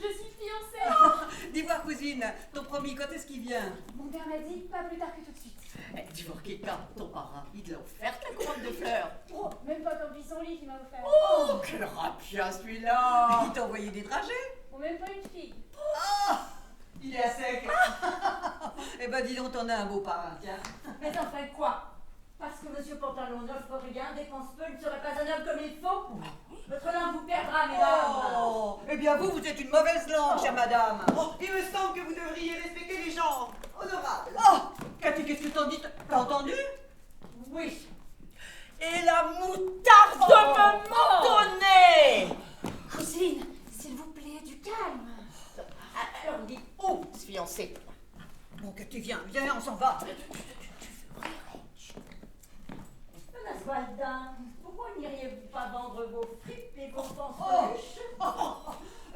Je suis fiancée. Dis-moi, cousine, ton promis, quand est-ce qu'il vient? Mon père m'a dit pas plus tard que tout de suite. Dis-moi, quelqu'un, ton parrain, il te l'a offerte la couronne de fleurs. Oh, même pas tant pis son lit qui m'a offert. Oh, quel rapia celui-là. Il t'a envoyé des trajets? Ou même pas une fille. Oh, il est à sec. Eh ben, dis donc, t'en as un beau parrain, tiens. Mais enfin quoi? Parce que Monsieur Pantalon n'offre rien, dépense peu, ne serait pas un homme comme il faut? Votre langue vous perdra, mesdames. Oh, eh bien, vous êtes une mauvaise langue, chère madame. Oh, il me semble que vous devriez respecter les gens honorables. Oh, Cathy, qu'est-ce que t'en dis? T'as entendu? Oui. Et la moutarde me mentonnait. Cousine, s'il vous plaît, du calme. Alors il dit où se fiancer? Bon, Cathy, viens, on s'en va. Madame Waldin, pourquoi n'iriez-vous pas vendre vos fripes et vos fanfreluches?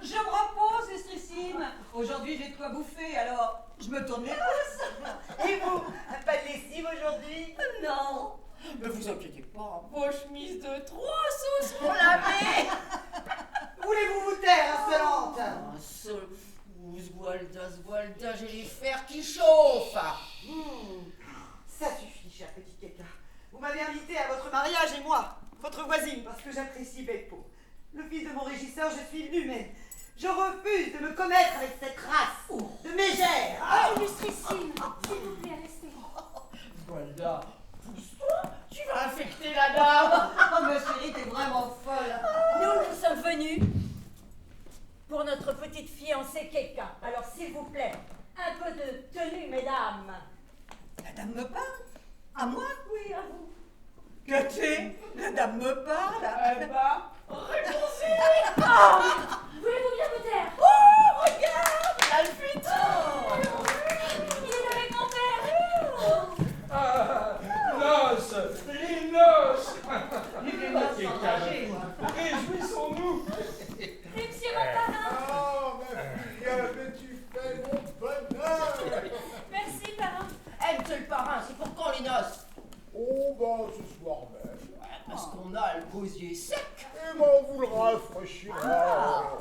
Je me repose, estrissime. Aujourd'hui, j'ai de quoi bouffer, alors je me tourne les pouces. Et vous, pas de lessive aujourd'hui? Non, mais vous inquiétez pas, vos chemises de 3 sous seront lavées. Voulez-vous vous taire, insolente? Zwalda, j'ai les fers qui chauffent. Ça suffit, cher petit Keka. Vous m'avez invité à votre mariage et moi, votre voisine, parce que j'apprécie Beppo. Le fils de mon régisseur, je suis venu, mais je refuse de me commettre avec cette race de mégère. Ah, illustrissime, s'il vous plaît, restez. Zwalda, pousse-toi, tu vas infecter la dame. Oh, ma chérie, t'es vraiment folle. Nous sommes venus pour notre petite fiancée Keka. Alors s'il vous plaît, un peu de tenue, mesdames. La dame me parle? À moi? Oui, à vous. Cathy, la dame me parle? Eh ben, répondez. Voulez-vous bien me taire? Oh, regarde, la fuite. Il est avec mon père. Ah, noces, les noces. Réjouissons-nous. Et monsieur mon parrain. Oh, ma fille, mais tu fais mon bonheur. Merci, parrain. Eh, monsieur le parrain, c'est pour quand les noces? Oh, ben, ce soir même. Parce qu'on a le gosier sec. Et ben, on vous le rafraîchira.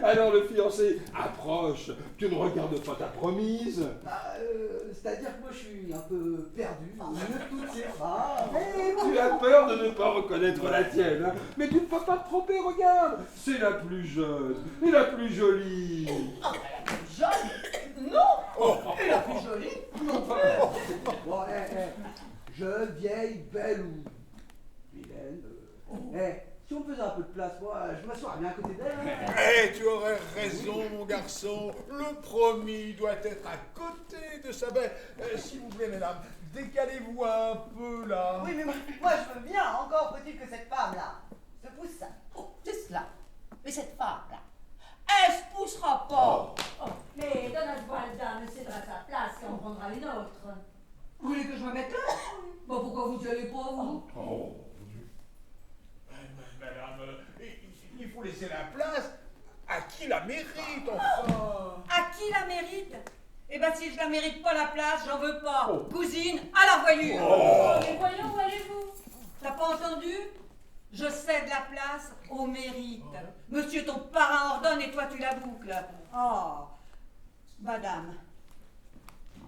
Alors le fiancé approche. Tu ne regardes pas ta promise. C'est-à-dire que moi je suis un peu perdu au milieu de toutes ces femmes. Tu as peur de ne pas reconnaître la tienne, hein. Mais tu ne peux pas te tromper, regarde. C'est la plus jeune et la plus jolie. Jeune? Non. Et la plus jolie? Non pas. Bon, jeune, vieille, belle ou vilaine. Si on faisait un peu de place, moi je m'assoirais bien à côté d'elle. Hein. Eh, tu aurais raison, mon garçon. Le promis doit être à côté de sa belle. S'il vous plaît, mesdames, décalez-vous un peu là. Oui, mais moi je veux bien, encore faut-il que cette femme-là se pousse. Oh, c'est cela. Mais cette femme-là, elle se poussera pas. Oh, mais Donna Waldin me cédera sa place et on prendra une autre. Vous voulez que je me mette là? Bon, pourquoi vous n'y allez pas, vous? Oh, madame, il faut laisser la place à qui la mérite, enfin. À qui la mérite? Eh ben, si je la mérite pas la place, j'en veux pas. Cousine, à la voilure. Mais voyons, où allez-vous? T'as pas entendu? Je cède la place au mérite. Monsieur ton parrain ordonne et toi tu la boucles. Oh, madame,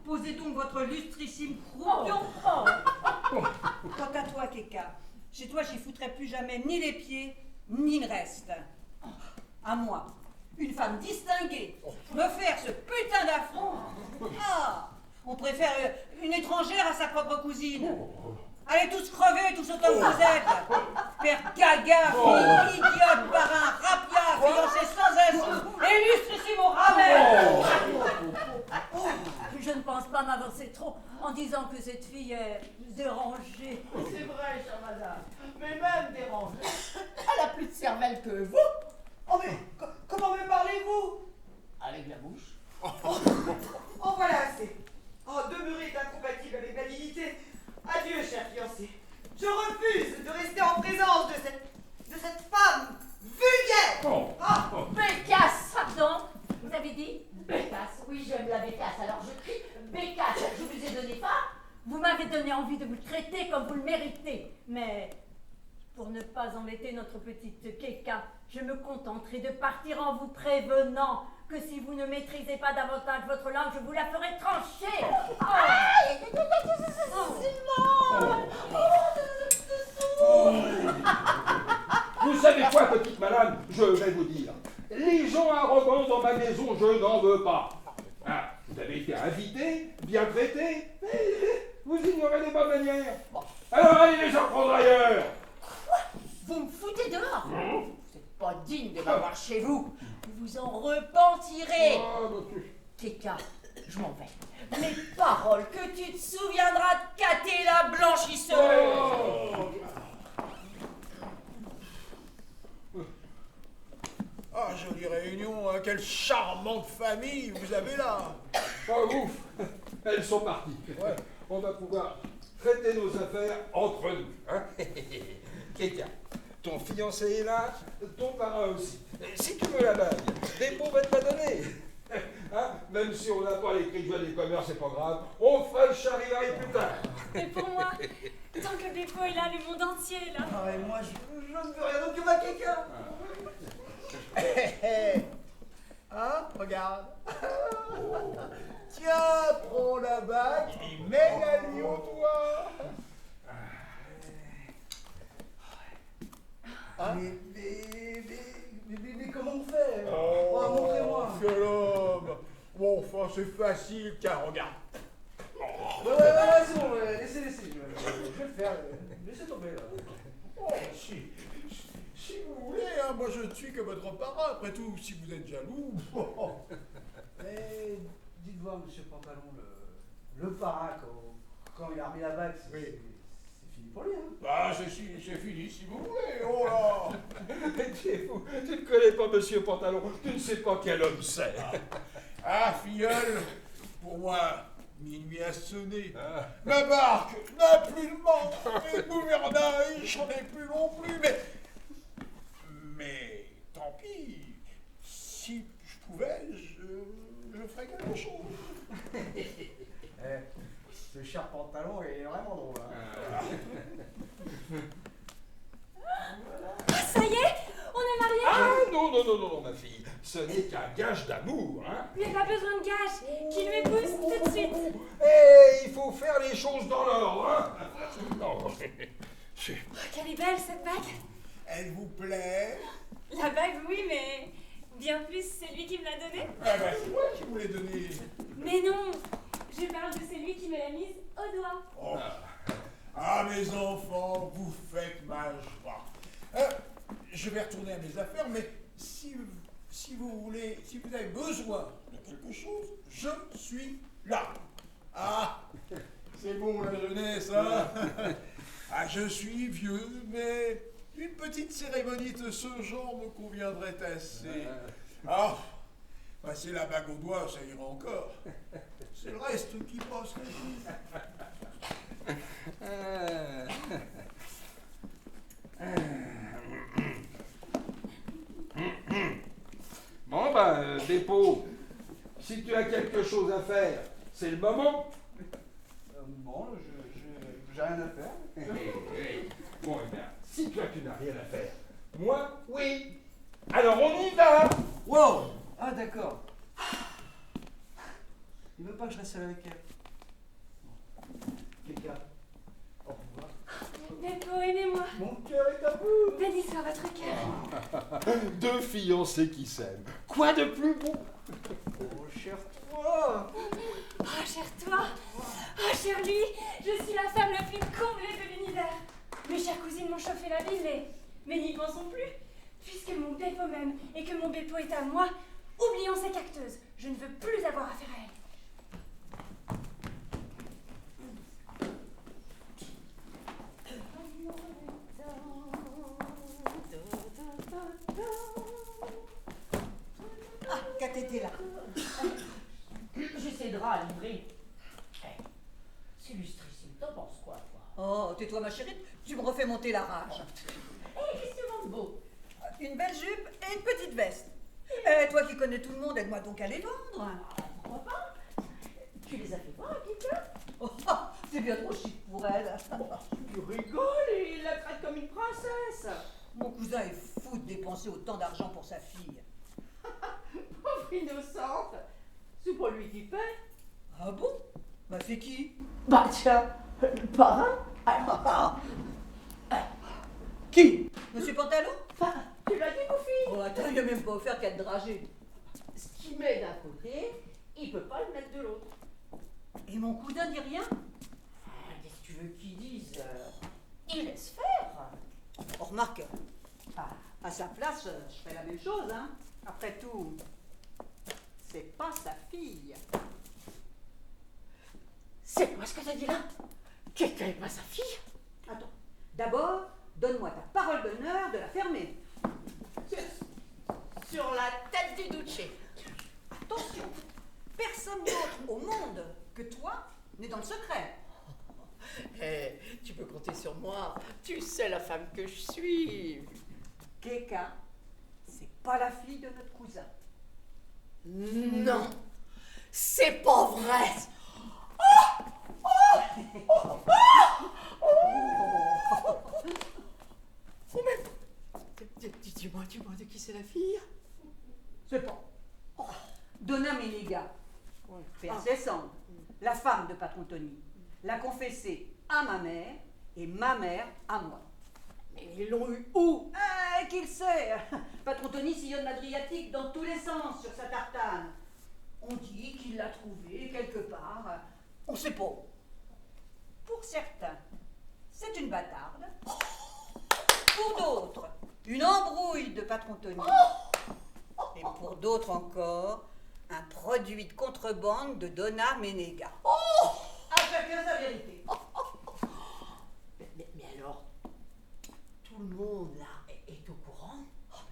posez donc votre lustrissime croupion. Quant à toi, Keka, chez toi j'y foutrais plus jamais ni les pieds, ni le reste. À moi, une femme distinguée, me faire ce putain d'affront. Ah, on préfère une étrangère à sa propre cousine. Allez tous crever, tous autant que vous êtes. Père gaga, fille idiote, parrain, rapia, fiancé sans un sou, illustrissime au rabais. Je ne pense pas m'avancer trop en disant que cette fille est dérangée. C'est vrai, chère madame. Mais même dérangée. Elle a plus de cervelle que vous. Oh, mais comment me parlez-vous? Avec la bouche. Oh, voilà assez. Oh, demeurer est incompatible avec la dignité. Adieu, cher fiancé. Je refuse de rester en présence de cette femme vulgaire. Bécasse, pardon. Vous avez dit bécasse. Oui, j'aime la bécasse. Alors je crie bécasse. Je vous ai donné faim. Vous m'avez donné envie de vous traiter comme vous le méritez. Mais Pour ne pas embêter notre petite Keka, je me contenterai de partir en vous prévenant que si vous ne maîtrisez pas davantage votre langue, je vous la ferai trancher. Vous savez quoi, petite madame? Je vais vous dire. Les gens arrogants dans ma maison, je n'en veux pas. Ah, vous avez été invité, bien traité, vous ignorez les bonnes manières. Alors allez les apprendre ailleurs. Vous me foutez dehors. Vous n'êtes pas digne de m'avoir chez vous. Vous vous en repentirez. Keka, je m'en vais. Mes paroles, que tu te souviendras de Caté la blanchisseuse. Ah, jolie réunion, hein, quelle charmante famille vous avez là. Oh ouf, elles sont parties. Ouais. On va pouvoir traiter nos affaires entre nous. Hein. Keka, ton fiancé est là, ton parrain aussi. Si tu veux la bague, Beppo va te la donner. Hein, même si on n'a pas les cris de joie des commerces, c'est pas grave. On fera le charivari plus tard. Mais pour moi, tant que Beppo est là, le monde entier est là. Ah, et moi, je ne veux rien d'autre que ma Keka. Hein, regarde. Tiens, prends la bague et mets-la lui au doigt. Hein? Mais comment on fait? Oh, montrez-moi. quel homme. Bon, enfin, c'est facile, tiens, regarde. Ouais, c'est bon, laissez. Je vais le faire. Laissez tomber, là. Oh, si vous voulez, hein, moi je ne suis que votre parrain. Après tout, si vous êtes jaloux. Mais dites voir, monsieur Pantalon, le parrain, quand il a remis la bague, c'est fini pour lui. Hein. Ah, c'est fini si vous voulez. Oh là. Tu ne connais pas Monsieur Pantalon, tu ne sais pas quel homme c'est. Ah, filleule, pour moi, minuit a sonné. Ma barque n'a plus de mât, et gouvernail, j'en ai plus non plus, mais tant pis, si je pouvais, je ferais quelque chose. Ce cher Pantalon est vraiment drôle. Hein. Ça y est, on est mariés. Ah non, ma fille, ce n'est qu'un gage d'amour, hein. Il n'y a pas besoin de gage. Qui lui épouse tout de suite. Et il faut faire les choses dans l'ordre, hein. Non, Oh, qu'elle est belle cette bague. Elle vous plaît? La bague, oui, mais bien plus c'est lui qui me l'a donnée. Ah ben, c'est moi qui vous l'ai donné. Mais non, je parle de celui qui me l'a mise au doigt. Oh. Ah, mes enfants, vous faites ma joie. Je vais retourner à mes affaires, mais si vous voulez, si vous avez besoin de quelque chose, je suis là. Ah, c'est bon la jeunesse, hein. Ah, je suis vieux, mais une petite cérémonie de ce genre me conviendrait assez. Ah, passer la bague au doigt, ça ira encore. C'est le reste qui passe. Bon ben, Beppo, si tu as quelque chose à faire, c'est le moment. Bon, j'ai rien à faire. Bon, eh bien, si toi tu n'as rien à faire, moi, oui. Alors on y va. Wow! Ah, d'accord. Il veut pas que je reste seul avec elle. Keka, au revoir. Beppo, aimez-moi. Mon cœur est à vous. Béni soit votre cœur. Deux fiancés qui s'aiment. Quoi de plus beau? Oh, cher toi! Oh, cher toi. Oh, cher lui. Je suis la femme la plus comblée de l'univers. Mes chères cousines m'ont chauffé la ville, mais n'y pensons plus. Puisque mon Beppo m'aime et que mon Beppo est à moi, oublions ces cacteuses. Je ne veux plus avoir affaire à elle. Ah, Caté là. J'essaie de livrer. C'est lustrissime, t'en penses quoi, toi? Oh, tais-toi ma chérie, tu me refais monter la rage. Hé, qu'est-ce que tu vends de beau? Une belle jupe et une petite veste. Toi qui connais tout le monde, aide-moi donc à les vendre. Pourquoi pas? Tu les as fait voir à quelqu'un? Oh, c'est bien trop chic pour elle. Tu rigoles et il la traite comme une princesse. Mon cousin est fou de dépenser autant d'argent pour sa fille. Pauvre innocente. C'est pas lui qui paie. Ah bon? Bah c'est qui? Bah tiens, le parrain. Alors, Qui? Monsieur Pantalon? enfin, tu l'as dit, mon fils. Oh attends, il a même pas offert 4 dragées. Ce qu'il met d'un côté, il peut pas le mettre de l'autre. Et mon cousin dit rien? Qu'est-ce que tu veux qu'il dise? Il laisse faire. Oh, remarque, à sa place, je ferais la même chose, hein. Après tout, c'est pas sa fille. C'est quoi ce que t'as dit là? Qu'elle n'est pas sa fille? Attends, d'abord, donne-moi ta parole d'honneur de la fermer. Sur la tête du Duce. Attention, personne d'autre au monde que toi n'est dans le secret. Eh, tu peux compter sur moi. Tu sais la femme que je suis. Keka, c'est pas la fille de notre cousin. Non, c'est pas vrai. Oh, mais dis-moi de qui c'est la fille? C'est pas. Donna Menega, père descendre, la femme de patron Tony, l'a confessé à ma mère et ma mère à moi. Mais ils l'ont eu où? Qu'il sait, patron Tony sillonne l'Adriatique dans tous les sens sur sa tartane. On dit qu'il l'a trouvée quelque part. On sait pas. Pour certains, c'est une bâtarde. Pour d'autres, une embrouille de patron Tony. Et pour d'autres encore, un produit de contrebande de Donna Menega. À chacun sa vérité. Mais alors, tout le monde là est au courant?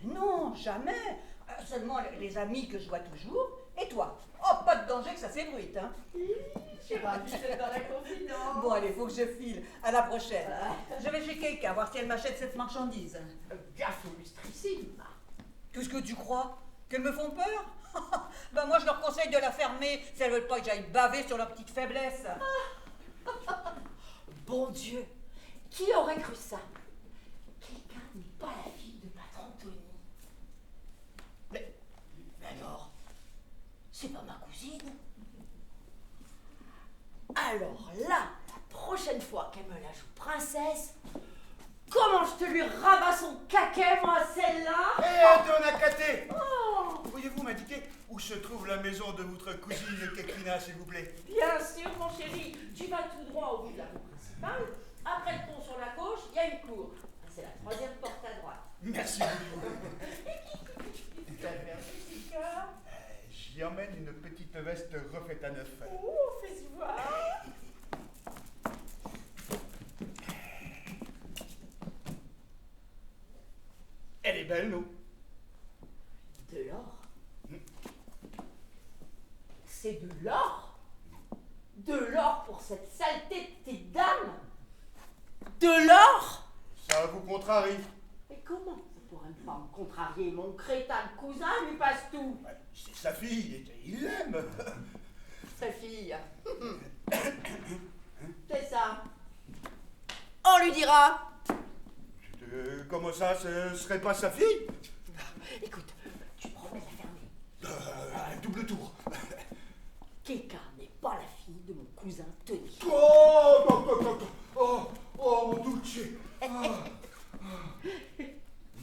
Mais non, jamais. Seulement les amis que je vois toujours. Et toi? Oh, pas de danger que ça s'ébruite, hein. Je sais pas, tu es dans la confidence. Bon, allez, faut que je file. À la prochaine. Je vais chez Keka voir si elle m'achète cette marchandise. Gaffe au lustrissime. Qu'est-ce que tu crois? Qu'elles me font peur? Ben moi, je leur conseille de la fermer si elles veulent pas que j'aille baver sur leur petite faiblesse. Bon Dieu, qui aurait cru ça? Quelqu'un n'est pas la fille de patron Tony. Mais alors, c'est pas ma cousine? Alors là, la prochaine fois qu'elle me la joue princesse, comment je te lui rabats son caquet, moi, celle-là? Hé, Donna Caté! Pourriez-vous m'indiquer où se trouve la maison de votre cousine Kekrina, s'il vous plaît? Bien sûr, mon chéri, tu vas tout droit au bout de la cour principale. Après le pont sur la gauche, il y a une cour. C'est la troisième porte à droite. Merci beaucoup. Merci, Sika. J'y emmène une petite veste refaite à neuf. Oh, fais-y voir. Elle est belle, non? De l'or. C'est de l'or. De l'or pour cette saleté de tes dames. De l'or. Ça vous contrarie? Mais comment ça pourrait ne pas me contrarier? Mon crétin de cousin lui passe tout. C'est sa fille, et il l'aime. Sa fille. C'est ça. On lui dira. Comment ça, ce serait pas sa fille? Écoute, tu promets de la fermer. Un double tour. Keka n'est pas la fille de mon cousin Tony. Oh, mon Duce.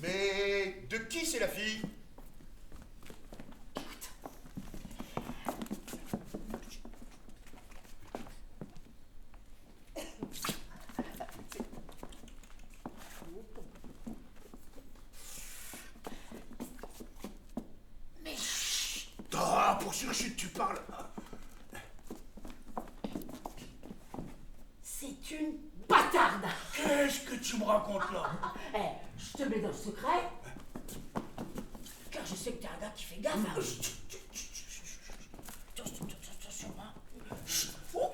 Mais de qui c'est la fille? Mais chut. Ah, pour surchute, tu parles. C'est une bâtarde. Qu'est-ce que tu me racontes là? Eh, je te mets dans le secret. Car je sais que t'es un gars qui fait gaffe. Hein. Attention, hein. Oh.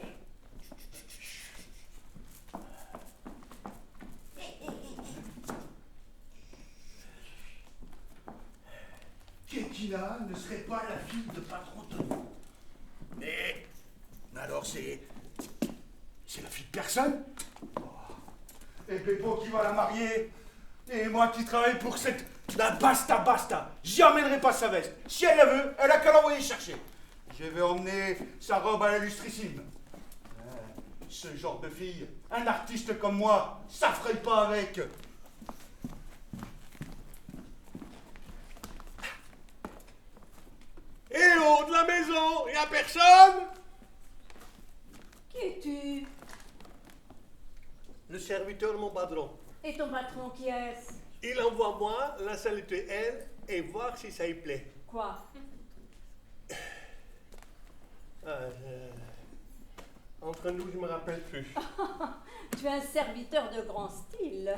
Kekrina ne serait pas la fille de patron Tony. Mais alors c'est la fille Personne? Et Beppo qui va la marier. Et moi qui travaille pour cette... La basta. J'y emmènerai pas sa veste. Si elle la veut, elle a qu'à l'envoyer chercher. Je vais emmener sa robe à la lustrissime. Ce genre de fille, un artiste comme moi, ça ferait pas avec. Et l'autre de la maison, y a personne? Qui es-tu? Le serviteur de mon patron. Et ton patron, qui est-ce? Il envoie moi la saluer elle et voir si ça lui plaît. Quoi? Entre nous, je me rappelle plus. Tu es un serviteur de grand style.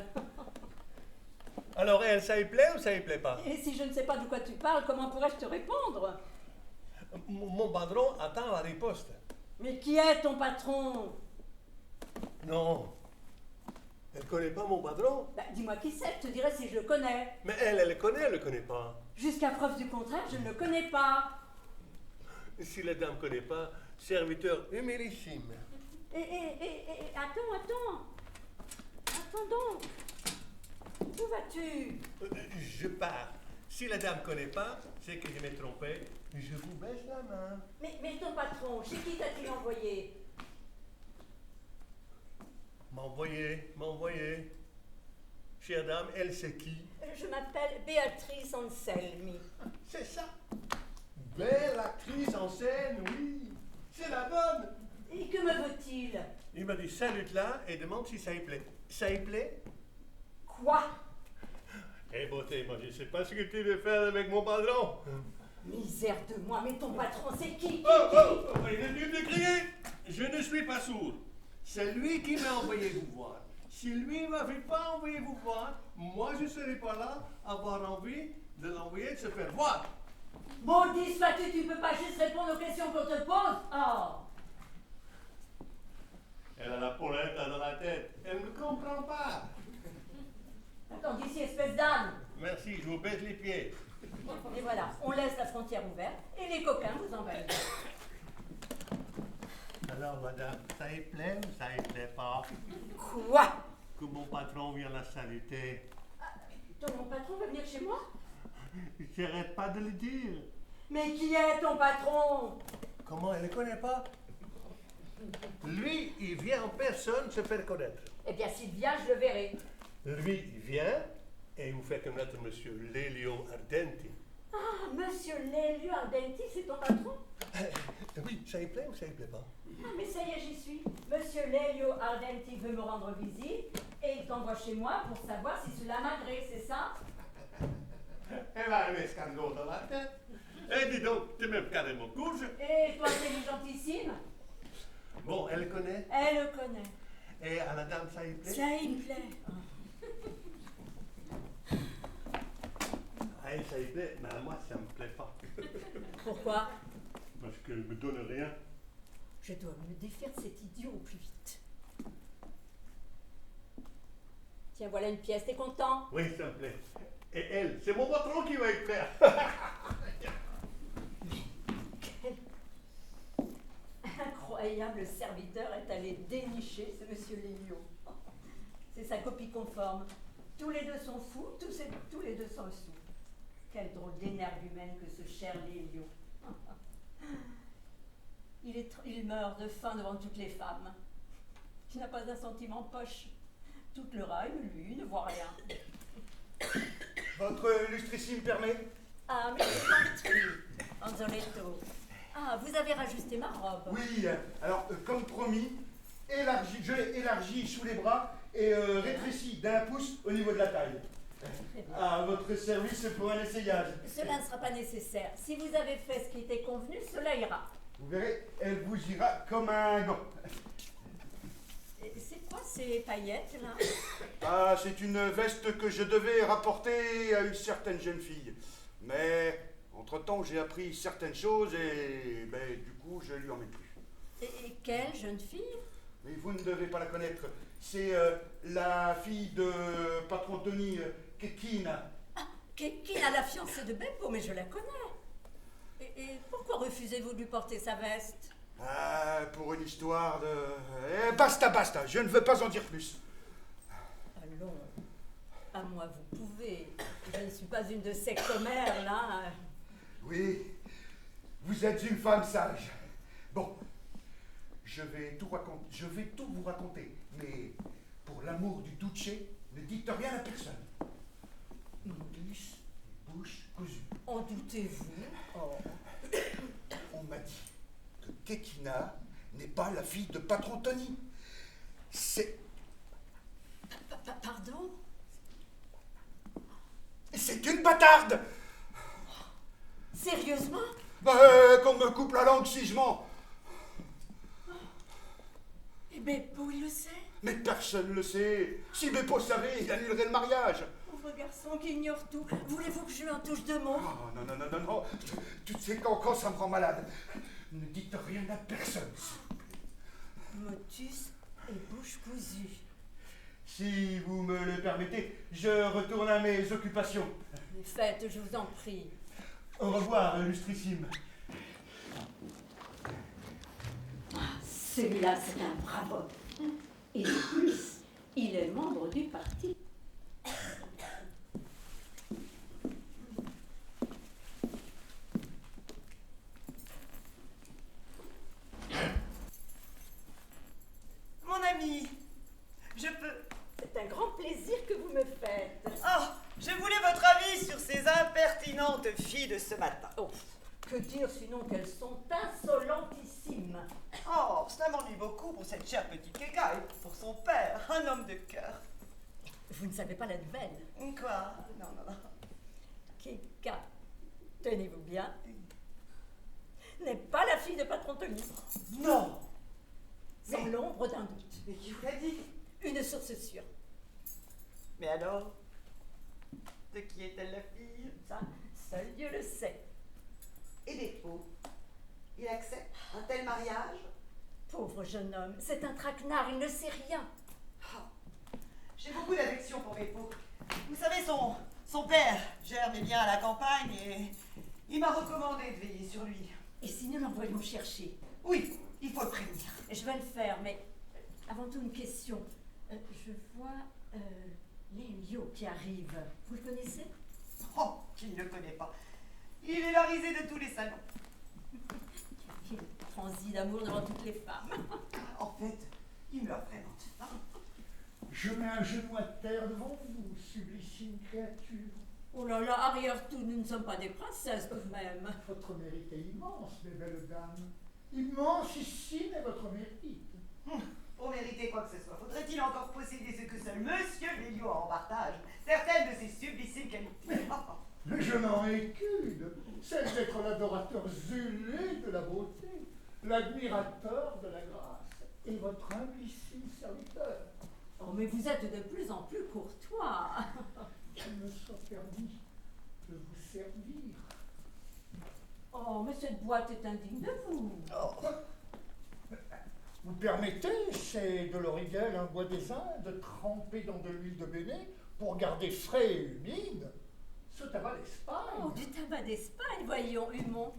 Alors elle, ça lui plaît ou ça lui plaît pas? Et si je ne sais pas de quoi tu parles, comment pourrais-je te répondre? Mon patron attend la riposte. Mais qui est ton patron? Non. Elle connaît pas mon patron. Bah, dis-moi qui c'est, je te dirai si je le connais. Mais elle le connaît, elle le connaît pas. Jusqu'à preuve du contraire, je ne le connais pas. Si la dame connaît pas, serviteur humilissime. Attends donc. Où vas-tu? Je pars. Si la dame connaît pas, c'est que je m'ai trompé. Je vous baisse la main. Mais ton patron, chez qui t'as-t-il envoyé? M'envoyer. Chère dame, elle c'est qui? Je m'appelle Béatrice Anselmi. C'est ça. Belle actrice en scène, oui. C'est la bonne. Et que me veut-il? Il m'a dit salute-la et demande si ça lui plaît. Ça lui plaît? Quoi? Eh beauté, moi je sais pas ce que tu veux faire avec mon patron. Misère de moi, mais ton patron c'est qui? Inutile de crier. Je ne suis pas sourd. C'est lui qui m'a envoyé vous voir. Si lui ne m'avait pas envoyé vous voir, moi je ne serais pas là à avoir envie de l'envoyer de se faire voir. Maudit sois-tu, tu ne peux pas juste répondre aux questions qu'on te pose. Oh! Elle a la poulette dans la tête. Elle ne comprend pas. Attends d'ici, espèce d'âne. Merci, je vous baisse les pieds. Et voilà, on laisse la frontière ouverte et les coquins vous envahissent. Alors madame, ça lui plaît ou ça lui plaît pas? Quoi? Que mon patron vienne la saluer. Ton patron va venir chez moi? J'arrête pas de le dire. Mais qui est ton patron? Comment, elle ne connaît pas? Lui, il vient en personne se faire connaître. Eh bien, s'il vient, je le verrai. Lui, il vient et vous fait connaître monsieur Lelio Ardenti. Ah, monsieur Lelio Ardenti, c'est ton patron? Oui, ça lui plaît ou ça lui plaît pas? Ah, mais ça y est, j'y suis. Monsieur Lelio Ardenti veut me rendre visite et il t'envoie chez moi pour savoir si cela m'agrée, c'est ça? Elle va un escandale dans la tête. Eh, dis donc, t'es même carrément courge. Et toi, intelligentissime? Bon, elle le connaît. Elle le connaît. Et à la dame, ça lui plaît? Ça, il me plaît. À elle, ça lui plaît, mais à moi, ça me plaît pas. Pourquoi? Parce qu'elle me donne rien. Je dois me défaire de cet idiot au plus vite. Tiens, voilà une pièce, t'es content? Oui, ça me plaît. Et elle, c'est mon patron qui va y plaire. Incroyable serviteur est allé dénicher ce monsieur Lelio. C'est sa copie conforme. Tous les deux sont fous, tous les deux sont sous. Quel drôle d'énergumène que ce cher Lelio. Il meurt de faim devant toutes les femmes. Il n'a pas un centime en poche. Toute le rail, lui, ne voit rien. Votre lustrissime permet? Ah, mais c'est gentil, Anzoletto. Ah, vous avez rajusté ma robe. Oui, alors comme promis, je l'ai élargi sous les bras et rétréci d'un pouce au niveau de la taille. À votre service pour un essayage. Cela ne sera pas nécessaire. Si vous avez fait ce qui était convenu, cela ira. Vous verrez, elle vous ira comme un gant. C'est quoi ces paillettes, là? Ah, c'est une veste que je devais rapporter à une certaine jeune fille. Mais, entre-temps, j'ai appris certaines choses et, du coup, je lui emmène plus. Et quelle jeune fille? Mais vous ne devez pas la connaître. C'est la fille de patron Tony, Kekina. Ah, Kekina, la fiancée de Beppo, mais je la connais. Et pourquoi refusez-vous de lui porter sa veste? Pour une histoire de... basta, basta, je ne veux pas en dire plus. Allons, à moi vous pouvez. Je ne suis pas une de ces commères, là. Oui, vous êtes une femme sage. Bon, je vais tout vous raconter, mais pour l'amour du Duce, ne dites rien à personne. Motus, bouche cousue. En doutez-vous? Oh. On m'a dit que Kékina n'est pas la fille de patron Tony. C'est... Pardon? C'est une bâtarde! Sérieusement? Qu'on me coupe la langue si je mens. Et Beppo, il le sait? Mais personne ne le sait. Si Beppo savait, il annulerait le mariage. Pauvre garçon qui ignore tout. Voulez-vous que je lui en touche deux mots? Oh, non, non, non, non, non. Tu sais quand ça me rend malade. Ne dites rien à personne. Motus et bouche cousue. Si vous me le permettez, je retourne à mes occupations. Faites, je vous en prie. Au revoir, lustrissime. Celui-là, c'est un brave homme. Et de plus, il est membre du parti. Mon ami, je peux... C'est un grand plaisir que vous me faites. Oh, je voulais votre avis sur ces impertinentes filles de ce matin. Oh, que dire sinon qu'elles sont insolentissimes. Oh, cela m'ennuie beaucoup pour cette chère petite Keka et pour son père, un homme de cœur. Vous ne savez pas la nouvelle. Quoi? Non, non, non. Keka, tenez-vous bien, n'est pas la fille de patron Tony. Non! Sans l'ombre d'un doute. Mais qui vous l'a dit? Une source sûre. Mais alors? De qui est-elle la fille? Ça, seul Dieu le sait. Et Beppo, il accepte un tel mariage? Pauvre jeune homme, c'est un traquenard, il ne sait rien. Oh, j'ai beaucoup d'affection pour Beppo. Vous savez, son père germe bien à la campagne et il m'a recommandé de veiller sur lui. Et si nous l'envoyons chercher? Oui, il faut le prévenir. Je vais le faire, mais avant tout une question. Je vois Lélio qui arrive. Vous le connaissez? Oh, qui ne le connaît pas? Il est la risée de tous les salons. Il transit d'amour devant toutes les femmes. En fait, il meurt vraiment. Je mets un genou à terre devant vous, sublissime créature. Oh là là, arrière tout, nous ne sommes pas des princesses tout de même. Votre mérite est immense, mes belles dames. Immensissime est votre mérite. Pour mériter quoi que ce soit, faudrait-il encore posséder ce que seul Monsieur Lélio a en partage, certaines de ses sublissimes qualités. Je n'en ai qu'une, celle d'être l'adorateur zélé de la beauté, l'admirateur de la grâce, et votre humblissime serviteur. Oh, mais vous êtes de plus en plus courtois. Qu'il me soit permis de vous servir. Oh, mais cette boîte est indigne de vous. Oh. Vous permettez, c'est de l'origuel, un bois des Indes, trempé dans de l'huile de béné, pour garder frais et humide ce tabac d'Espagne. Oh, du tabac d'Espagne, voyons, Humon.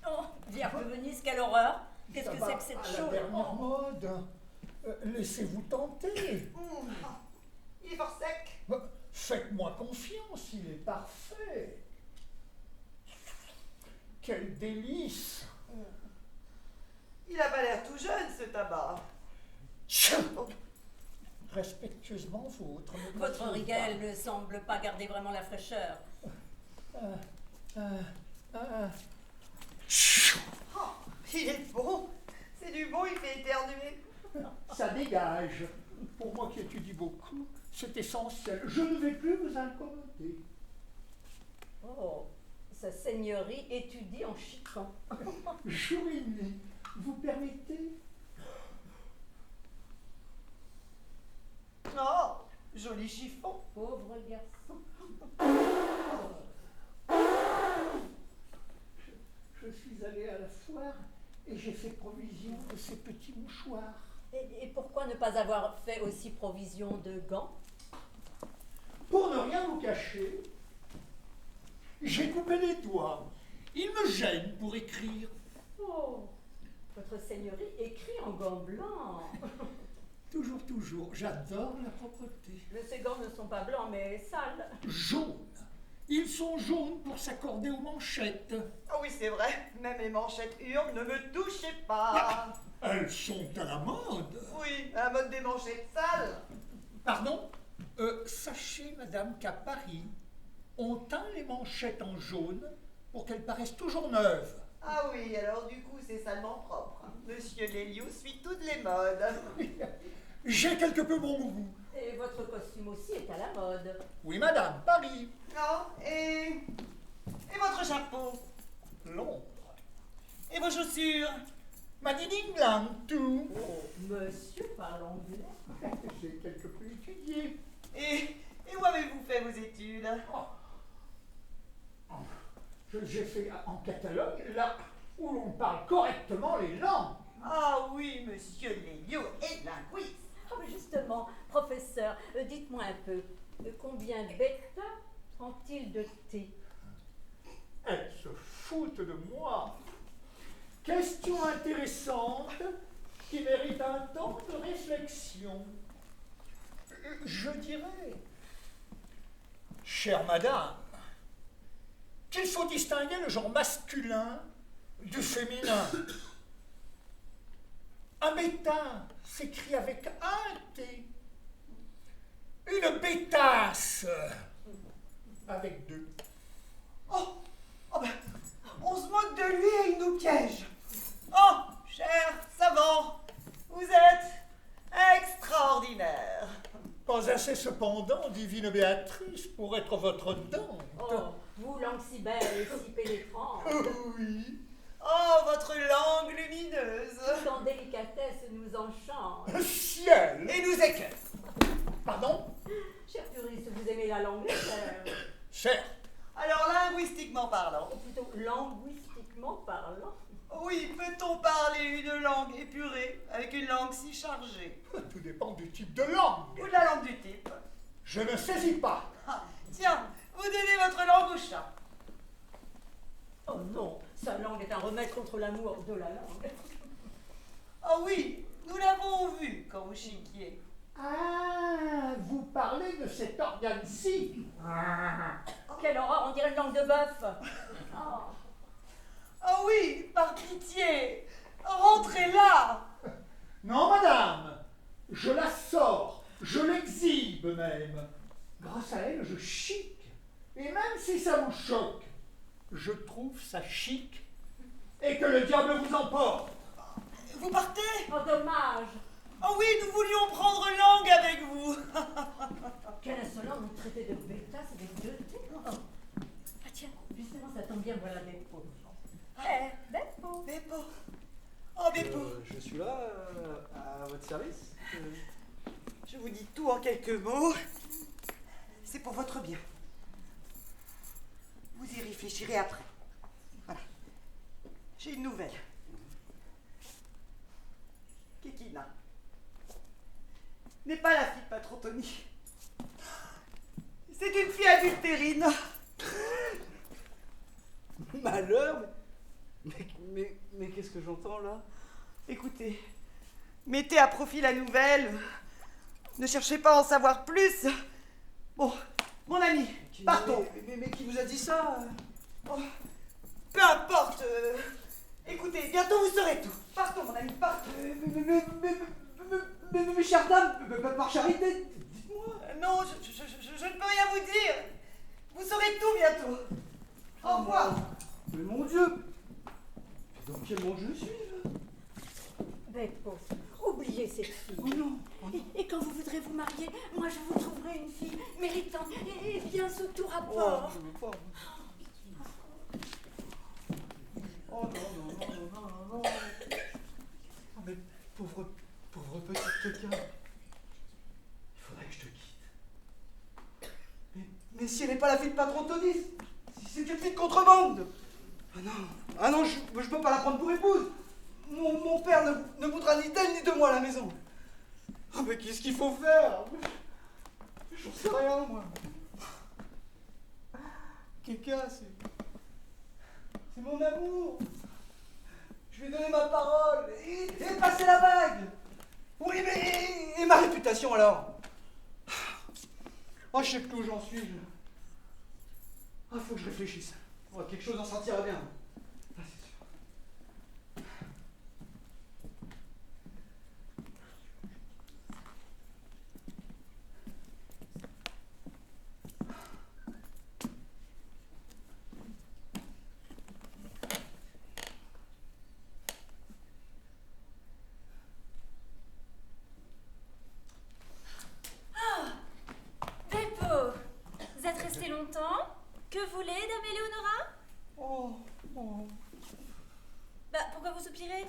Oh, vierge de Venise, quelle horreur. Qu'est-ce que c'est que cette à chose? la dernière mode. Laissez-vous tenter. Il est fort sec. Faites-moi confiance, il est parfait. Quel délice. Il n'a pas l'air tout jeune, ce tabac. Respectueusement vôtre. Votre Rigel ne semble pas garder vraiment la fraîcheur. Oh, il est bon. C'est du bon, il fait éternuer. Ça dégage. Pour moi qui étudie beaucoup, c'est essentiel. Je ne vais plus vous incommoder. Oh, sa seigneurie étudie en chican. Jourini, vous permettez? Oh, joli chiffon. Pauvre garçon. Je suis allé à la foire et j'ai fait provision de ces petits mouchoirs. Et pourquoi ne pas avoir fait aussi provision de gants? Pour ne rien vous cacher, j'ai coupé les doigts. Ils me gênent pour écrire. Oh, Votre seigneurie écrit en gants blancs. Toujours, toujours. J'adore la propreté. Mais ces gants ne sont pas blancs, mais sales. Jaunes. Ils sont jaunes pour s'accorder aux manchettes. Ah oui, c'est vrai. Même les manchettes hurlent, ne me touchez pas. Elles sont à la mode. Oui, la mode des manchettes sales. Pardon? Sachez, madame, qu'à Paris, on teint les manchettes en jaune pour qu'elles paraissent toujours neuves. Ah oui, alors du coup, c'est salement propre. Monsieur Lelio suit toutes les modes. J'ai quelque peu bon goût. Et votre costume aussi est à la mode. Oui, madame, Paris. Non, et votre chapeau? Londres. Et vos chaussures? Made in England, tout. Oh, monsieur parle anglais. J'ai quelque peu étudié. Et où avez-vous fait vos études? J'ai fait en Catalogne, là où l'on parle correctement les langues. Ah oui, monsieur Lelio est linguiste. Ah, mais justement, professeur, dites-moi un peu, combien bêta prend-il de thé? Elles se foutent de moi. Question intéressante qui mérite un temps de réflexion. Je dirais, chère madame, qu'il faut distinguer le genre masculin du féminin. Un bêta s'écrit avec un T. Une bêtasse avec deux. Oh ben, on se moque de lui et il nous piège. Oh, cher savant, vous êtes extraordinaire. Pas assez cependant, divine Béatrice, pour être votre dente. Oh, vous, langue si belle et si pénétrante, Oui. Oh, votre langue lumineuse. tout en délicatesse nous enchante. Ciel. Et nous écœure. Pardon? Cher puriste, vous aimez la langue légère, Certes. Alors, linguistiquement parlant, ou plutôt linguistiquement parlant. oui, peut-on parler une langue épurée avec une langue si chargée? Tout dépend du type de langue. Ou de la langue du type? Je ne saisis pas. Ah, tiens, vous donnez votre langue au chat. Oh non, sa langue est un remède contre l'amour de la langue. Oh oui, nous l'avons vu quand vous chiquiez. Ah, vous parlez de cet organe-ci. Quelle horreur, on dirait une langue de bœuf. Oh. Oh oui, par pitié, rentrez là. Non, madame, je la sors, je l'exhibe même. Grâce à elle, je chic. Et même si ça vous choque, je trouve ça chic. Et que le diable vous emporte. Vous partez? Oh, dommage. Oh oui, nous voulions prendre langue avec vous. Quelle insolence, vous traitez de bêtas avec deux T. Oh. Ah tiens, justement, ça tombe bien, voilà des pots. Beppo. Beppo. Oh, Beppo. Je suis là, à votre service. Je vous dis tout en quelques mots. C'est pour votre bien. Vous y réfléchirez après. Voilà. J'ai une nouvelle. Kikina n'est pas la fille de Patron Tony. C'est une fille adultérine. Malheur, mais qu'est-ce que j'entends là? Écoutez, mettez à profit la nouvelle. Ne cherchez pas à en savoir plus. Bon, mon ami, partons. Mais qui vous a dit ça? Oh, peu importe. Écoutez, bientôt vous saurez tout. Partons, mon ami, partons. Mais chère dame, par charité, dites-moi. Non, je ne peux rien vous dire. Vous saurez tout bientôt. Au revoir. Mais mon Dieu, dans quel monde je suis là? Beppo, oubliez cette fille. Oh non. Et quand vous voudrez vous marier, moi je vous trouverai une fille méritante et bien sous tout rapport. Je veux pas. Oh non. Oh, mais pauvre petite quelqu'un. Il faudrait que je te quitte. Mais si elle n'est pas la fille de Patron Tony, si c'est une fille de contrebande. Ah non, je peux pas la prendre pour épouse. Mon père ne voudra ni d'elle ni de moi à la maison. Oh, mais qu'est-ce qu'il faut faire? J'en sais rien, moi. Keka, c'est mon amour. Je lui ai donné ma parole. Et passé la bague. Oui, mais et ma réputation alors? Oh, je sais plus où j'en suis. Ah, faut que je réfléchisse. Oh, quelque chose en sortira bien. Ah, c'est sûr. Beppo, vous êtes resté longtemps? Que voulez, dame Éléonora? Oh. Bah, pourquoi vous soupirez?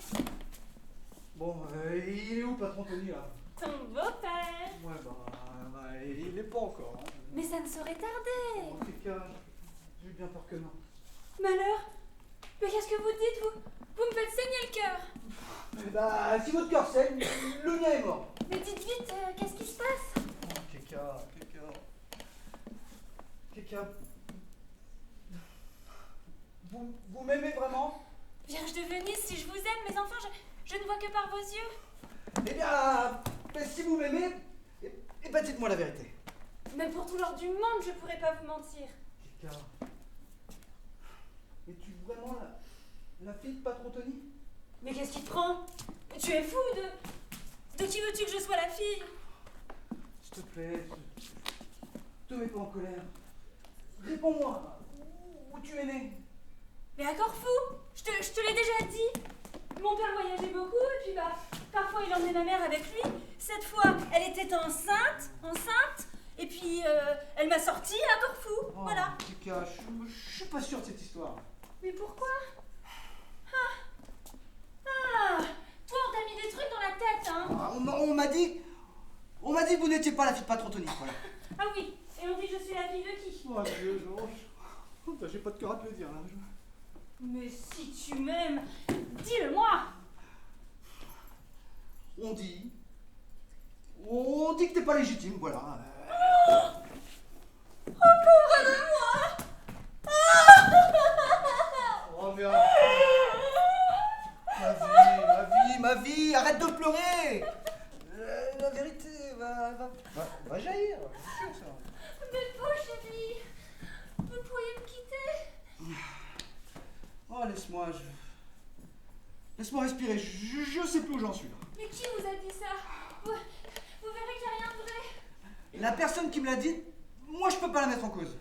Bon, il est où, patron Tony, là? Ton beau-père. Ouais, il est pas encore. Hein. Mais ça ne saurait tarder. En tout cas, j'ai bien peur que non. Malheur. Mais qu'est-ce que vous dites, vous? Vous me faites saigner le cœur. Bah, si votre cœur saigne, le mien est mort. Mais dites vite, qu'est-ce qui se passe? Oh, Keka. Vous m'aimez vraiment? Vierge de Venise, si je vous aime, mes enfants, je ne vois que par vos yeux. Eh bien, si vous m'aimez, eh ben dites-moi la vérité. Même pour tout l'or du monde, je pourrais pas vous mentir. Keka, es-tu vraiment la fille de patron Tony? Mais qu'est-ce qui te prend? Tu es fou de qui veux-tu que je sois la fille? S'il te plaît, te mets pas en colère. Réponds-moi, où tu es né? Mais à Corfou, je te l'ai déjà dit. Mon père voyageait beaucoup et puis parfois il emmenait ma mère avec lui. Cette fois, elle était enceinte, et puis elle m'a sortie à Corfou. Oh, Voilà. Keka, je suis pas sûr de cette histoire. Mais pourquoi? Toi on t'a mis des trucs dans la tête, hein. Ah, on m'a dit que vous n'étiez pas la fille de patron Tony, voilà. Ah oui, et on dit que je suis la fille de qui? Oh Dieu, non. J'ai pas de cœur à te le dire, là. Mais si tu m'aimes, dis-le-moi. On dit que t'es pas légitime, voilà. Pauvre de moi. Oh merde. Ma vie, arrête de pleurer. La vérité va jaillir, c'est sûr ça. Mais beau chérie, vous pourriez me quitter. Oh, laisse-moi respirer, je sais plus où j'en suis là. Mais qui vous a dit ça? Vous verrez qu'il n'y a rien de vrai. La personne qui me l'a dit, moi je peux pas la mettre en cause.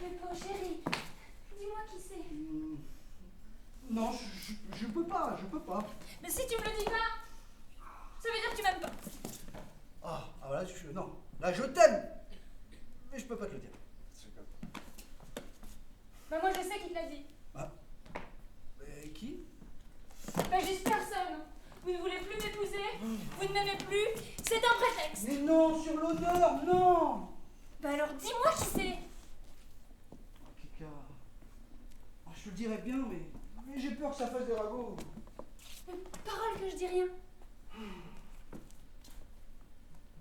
Mais beau chérie, dis-moi qui c'est. Non, je peux pas. Mais si tu me le dis pas, ça veut dire que tu m'aimes pas. Ah voilà, non, là je t'aime, mais je peux pas te le dire. Bah moi je sais qui te l'a dit. Ah. Mais qui? Bah juste personne. Vous ne voulez plus m'épouser, vous ne m'aimez plus, c'est un prétexte. Mais non, sur l'honneur, non. Bah alors dis-moi qui c'est. Oh, Keka, je te le dirais bien, mais j'ai peur que ça fasse des ragots. Mais parole que je dis rien.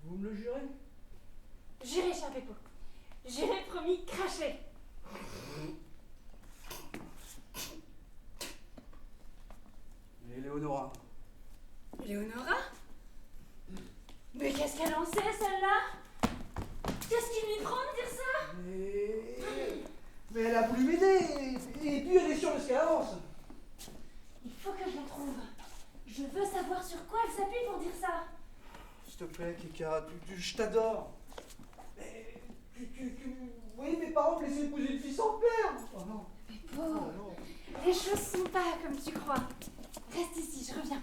Vous me le jurez? J'irai, cher Beppo. J'irai, promis, cracher. Éléonora. Éléonora? Mais qu'est-ce qu'elle en sait, celle-là? Qu'est-ce qui lui prend de dire ça? Mais elle a voulu m'aider, et puis elle est sûre de ce qu'elle avance. Il faut que je la trouve. Je veux savoir sur quoi elle s'appuie pour dire ça. S'il te plaît, Keka, je t'adore. Mais oui, mes parents me laissaient épouser une fille sans père. Oh non. Beppo, les choses sont pas comme tu crois. Reste ici, je reviens.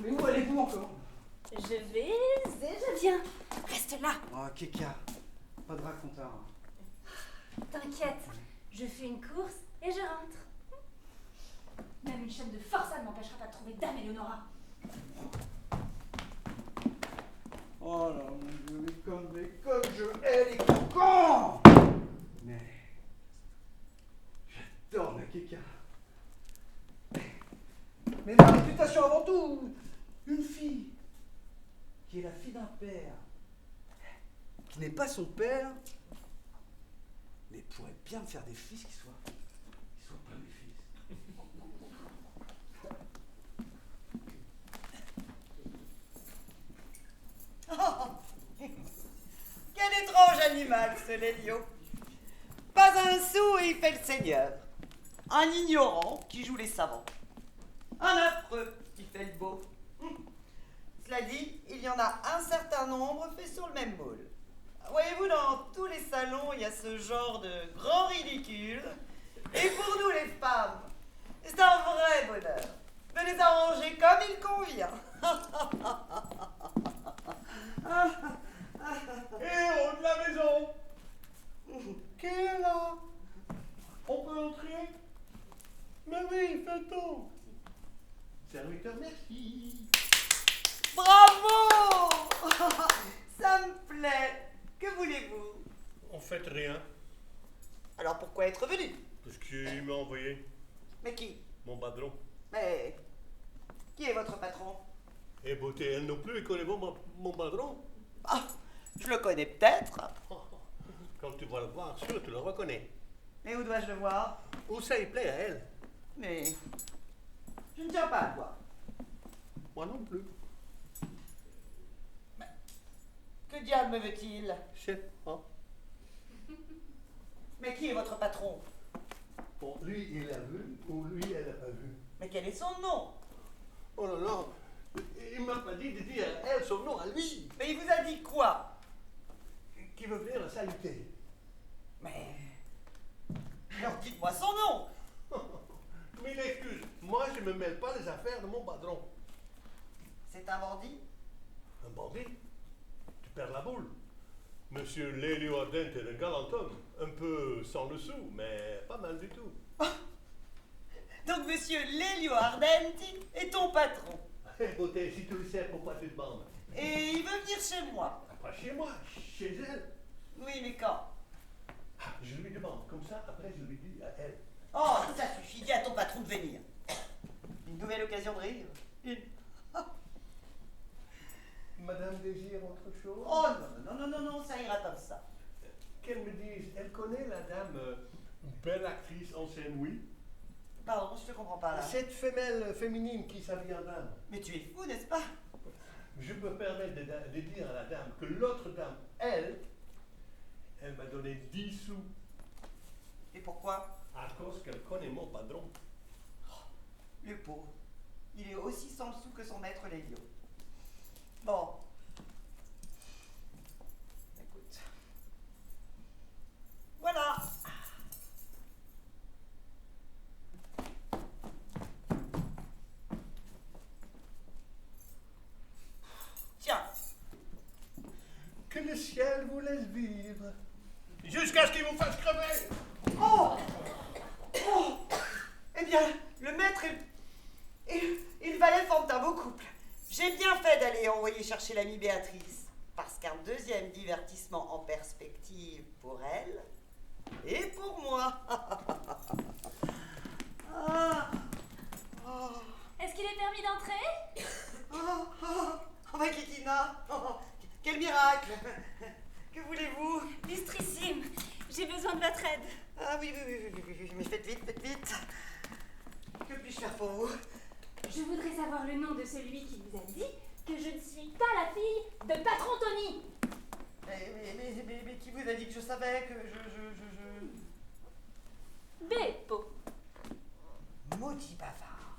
Mais où allez-vous encore? Je vais et je viens. Reste là. Oh, Keka, pas de racontard. T'inquiète, je fais une course et je rentre. Même une chaîne de forçat ne m'empêchera pas de trouver Dame Éléonora. Oh là, mon Dieu, mais comme je hais les cocons! Mais j'adore la Keka. Mais ma réputation avant tout, une fille qui est la fille d'un père, qui n'est pas son père, mais pourrait bien me faire des fils qui soient pas mes fils. animal, ce Lélio. Pas un sou et il fait le seigneur. Un ignorant qui joue les savants. Un affreux qui fait le beau. Cela dit, il y en a un certain nombre fait sur le même moule. Voyez-vous, dans tous les salons, il y a ce genre de grand ridicule. Et pour nous, les femmes, c'est un vrai bonheur de les arranger comme il convient. Héros de la maison! Qui est là? On peut entrer? Mais oui, faites-on! Serviteur, merci! Bravo! Ça me plaît. Que voulez-vous? En fait, rien. Alors pourquoi être venu? Parce qu'il m'a envoyé Mais qui? mon patron. Mais qui est votre patron? Et beauté, elle non plus, elle connaît mon patron. Ah, je le connais peut-être. Quand tu vas le voir, sûr, tu le reconnais. Mais où dois-je le voir? Où ça y plaît à elle? Mais je ne tiens pas à toi. Moi non plus. Que diable me veut-il? Je sais pas. Mais qui est votre patron? Bon, lui, il l'a vu, ou lui, elle l'a pas vu. Mais quel est son nom? Oh là là, il m'a pas dit de dire à elle son nom à lui. Mais il vous a dit quoi? Qui veut venir la saluter. Mais alors dites-moi son nom. Mille excuses, moi je me mêle pas des affaires de mon patron. C'est un bandit? Un bandit? Tu perds la boule. Monsieur Lélio Ardent est un galant homme, un peu sans le sou, mais pas mal du tout. Donc monsieur Lélio Ardenti est ton patron. Hé, beauté, si tu le sais, pourquoi tu demandes? Et il veut venir chez moi. Pas chez moi, chez elle. Oui, mais quand? Ah, je lui demande, comme ça, après je lui dis à elle. Oh, ça suffit, dis à ton patron de venir. Une nouvelle occasion de rire. Une. Madame désire autre chose? Oh non, non, non, non, non, ça ira comme ça. Qu'elle me dise, elle connaît la dame, belle actrice ancienne, oui? Pardon, je te comprends pas là. Cette femelle féminine qui s'habille en dame. Mais tu es fou, n'est-ce pas? Je me permets de dire à la dame que l'autre dame, elle m'a donné 10 sous. Et pourquoi? À cause qu'elle connaît mon patron. Le pauvre. Il est aussi sans le sou que son maître Lélio. Bon. Écoute. Voilà. Tiens. Que le ciel vous laisse vivre. Jusqu'à ce qu'il vous fasse crever. Oh! Oh! Eh bien, le maître et le valet forment un beau couple. J'ai bien fait d'aller envoyer chercher l'amie Béatrice, parce qu'un deuxième divertissement en perspective pour elle et pour moi. Ah. Oh. Est-ce qu'il est permis d'entrer? Oh, oh, oh, ma Kikina, oh, quel miracle! Que voulez-vous? Illustrissime, j'ai besoin de votre aide. Ah oui, mais faites vite, faites vite. Que puis-je faire pour vous? Je voudrais savoir le nom de celui qui vous a dit que je ne suis pas la fille de Patron Tony. Mais qui vous a dit que je savais que Beppo. Maudit bavard.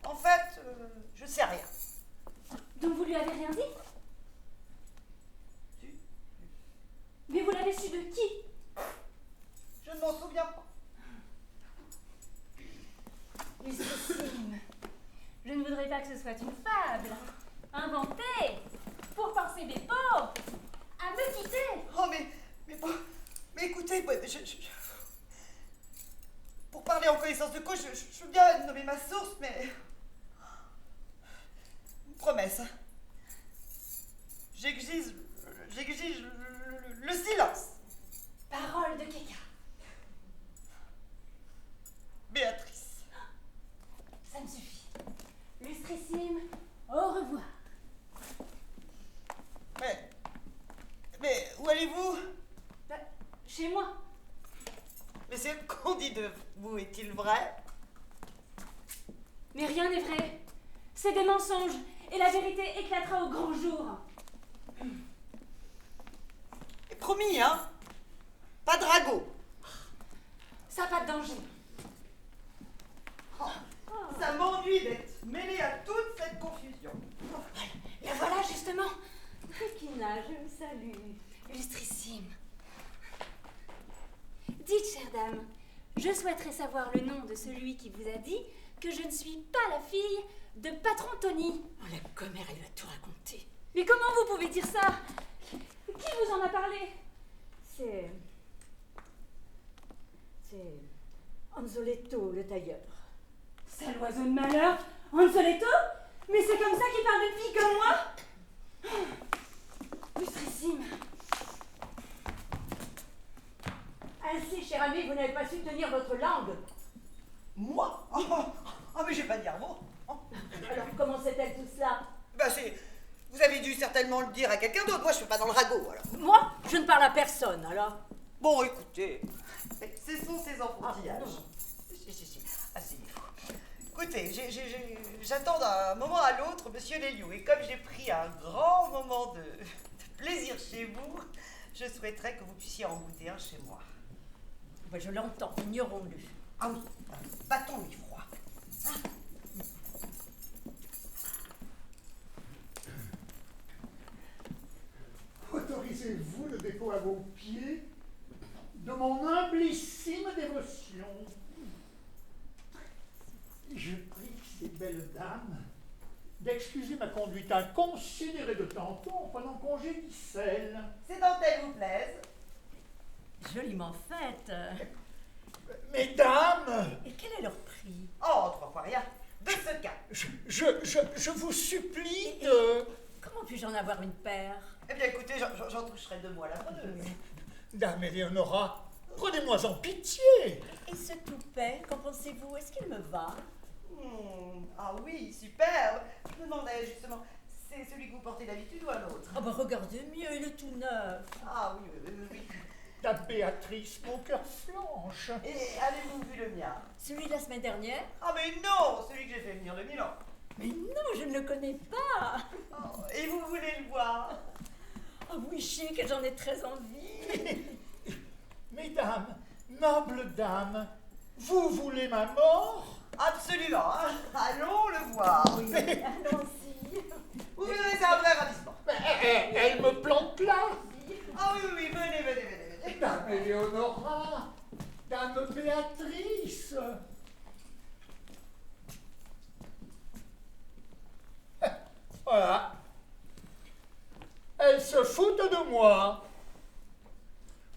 En fait, je sais rien. Donc vous lui avez rien dit? Si. Mais vous l'avez su de qui? Je ne m'en souviens pas. Illustrissime, je ne voudrais pas que ce soit une fable inventée pour forcer Beppo à me quitter. Oh, mais écoutez, pour parler en connaissance de cause, je veux bien nommer ma source, mais... Une promesse. J'exige le silence. Parole de Keka. Béatrice. Ça me suffit. Illustrissime, au revoir. Mais où allez-vous? Chez moi. Mais ce qu'on dit de vous est-il vrai? Mais rien n'est vrai. C'est des mensonges et la vérité éclatera au grand jour. Promis, hein? Pas de ragot. Ça n'a pas de danger. Oh, ça m'ennuie d'être mêlée à toute cette confusion. La voilà, justement. Coquina, je vous salue. Illustrissime. Dites, chère dame, je souhaiterais savoir le nom de celui qui vous a dit que je ne suis pas la fille de patron Tony. Oh, la commère, elle va tout raconter. Mais comment vous pouvez dire ça? Qui vous en a parlé? C'est Anzoletto, le tailleur. Sale oiseau de malheur, Anzoletto? Mais c'est comme ça qu'il parle d'une fille comme moi? Illustrissime. Ainsi, cher ami, vous n'avez pas su tenir votre langue. Moi? Mais j'ai pas dit un mot. Alors, comment sait-elle tout cela? Bah vous avez dû certainement le dire à quelqu'un d'autre. Moi, je suis pas dans le ragot, alors. Moi, je ne parle à personne, alors. Bon, écoutez, ce sont ces enfantillages. non. Si, asseyez-vous. Écoutez, j'attends d'un moment à l'autre Monsieur Lelio, et comme j'ai pris un grand moment de plaisir chez vous, je souhaiterais que vous puissiez en goûter un chez moi. Ben, je l'entends, ignorons-le. Ah oui, battons-lui froid. Ah. Autorisez-vous le dépôt à vos pieds de mon humblissime dévotion. Je prie ces belles dames d'excuser ma conduite inconsidérée de tantôt en prenant congé d'Issel. Ces dentelles vous plaisent? Joliment faite. Mesdames, Et quel est leur prix? Oh, 3 fois rien. De ce cas. je vous supplie de... Comment puis-je en avoir une paire? Eh bien, écoutez, j'en toucherai 2 mois la preneuse. Dame Éléonora, prenez-moi en pitié. Et ce toupet, qu'en pensez-vous? Est-ce qu'il me va? Ah oui, superbe. Je me demandais justement, c'est celui que vous portez d'habitude ou un autre? Ah ben regardez mieux, il est tout neuf. Ah oui. Dame Béatrice, mon cœur flanche. Et avez-vous vu le mien? Celui de la semaine dernière? Ah mais non, celui que j'ai fait venir de Milan. Mais non, je ne le connais pas. Oh, et vous voulez le voir? Ah oui, chic, j'en ai très envie. Mesdames, nobles dames, vous voulez ma mort? Absolument, hein. Allons le voir. Oui, allons-y. Vous verrez, c'est un vrai ravissement. Elle me plante là. Ah oui, venez. Dame Éléonora, Dame Béatrice. Voilà. Elles se foutent de moi.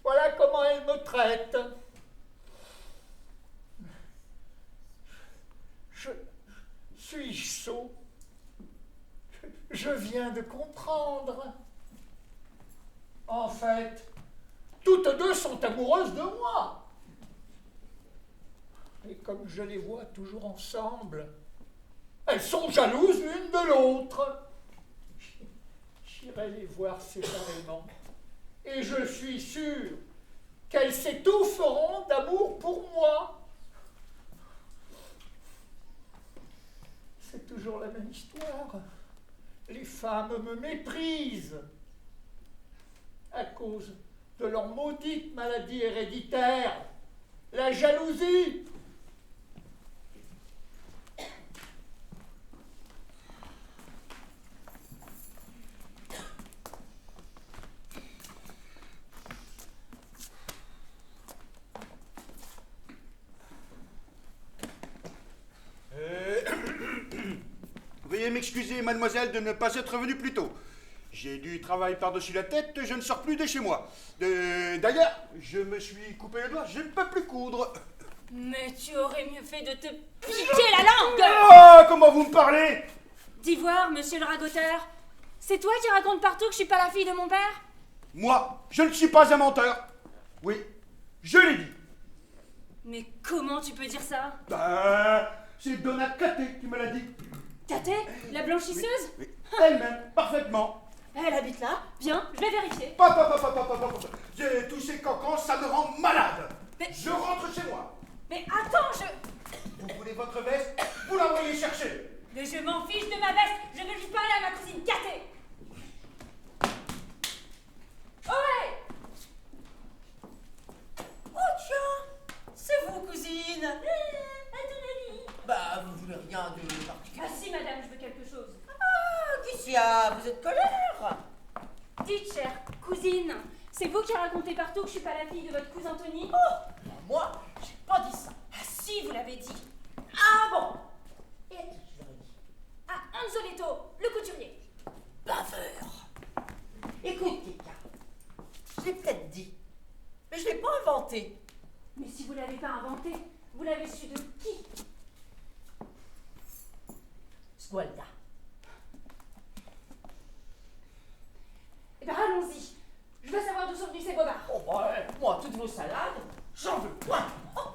Voilà comment elles me traitent. Suis-je sot? Je viens de comprendre. En fait, toutes deux sont amoureuses de moi. Et comme je les vois toujours ensemble, elles sont jalouses l'une de l'autre. J'irai les voir séparément. Et je suis sûr qu'elles s'étoufferont d'amour pour moi. C'est toujours la même histoire. Les femmes me méprisent à cause de leur maudite maladie héréditaire, la jalousie. Veuillez m'excuser, mademoiselle, de ne pas être venue plus tôt. J'ai du travail par-dessus la tête, je ne sors plus de chez moi. D'ailleurs, je me suis coupé le doigt, je ne peux plus coudre. Mais tu aurais mieux fait de te piquer la langue! Oh, comment vous me parlez? D'Ivoire, monsieur le ragoteur, c'est toi qui racontes partout que je suis pas la fille de mon père? Moi, je ne suis pas un menteur. Oui, je l'ai dit. Mais comment tu peux dire ça? C'est Donna Caté qui me l'a dit. Caté, la blanchisseuse? Oui, elle-même, parfaitement. Elle habite là? Bien, je vais vérifier. Tous ces cancans, ça me rend malade. Mais- Je rentre chez moi. Mais attends, Vous voulez votre veste? Vous l'envoyez chercher. Mais je m'en fiche de ma veste, je veux juste parler à ma cousine Caté. Oh ouais! cousine? À ton avis? Bah, vous voulez rien de particulier. Ah si, madame, je veux quelque chose. Ah, qu'est-ce qu'il y a? Vous êtes colère? Dites, chère cousine, c'est vous qui racontez partout que je suis pas la fille de votre cousin Tony? Oh, moi, j'ai pas dit ça. Ah si, vous l'avez dit. Ah bon? Et à qui je l'aurais dit? À Anzoletto, le couturier. Baveur. Écoute, Kika, je l'ai peut-être dit, mais je l'ai pas inventé. Mais si vous l'avez pas inventé, vous l'avez su de qui? Sgualda. Eh ben allons-y. Je veux savoir d'où sont venus ces bobards. Oh, bah, moi, toutes vos salades, j'en veux point. Oh.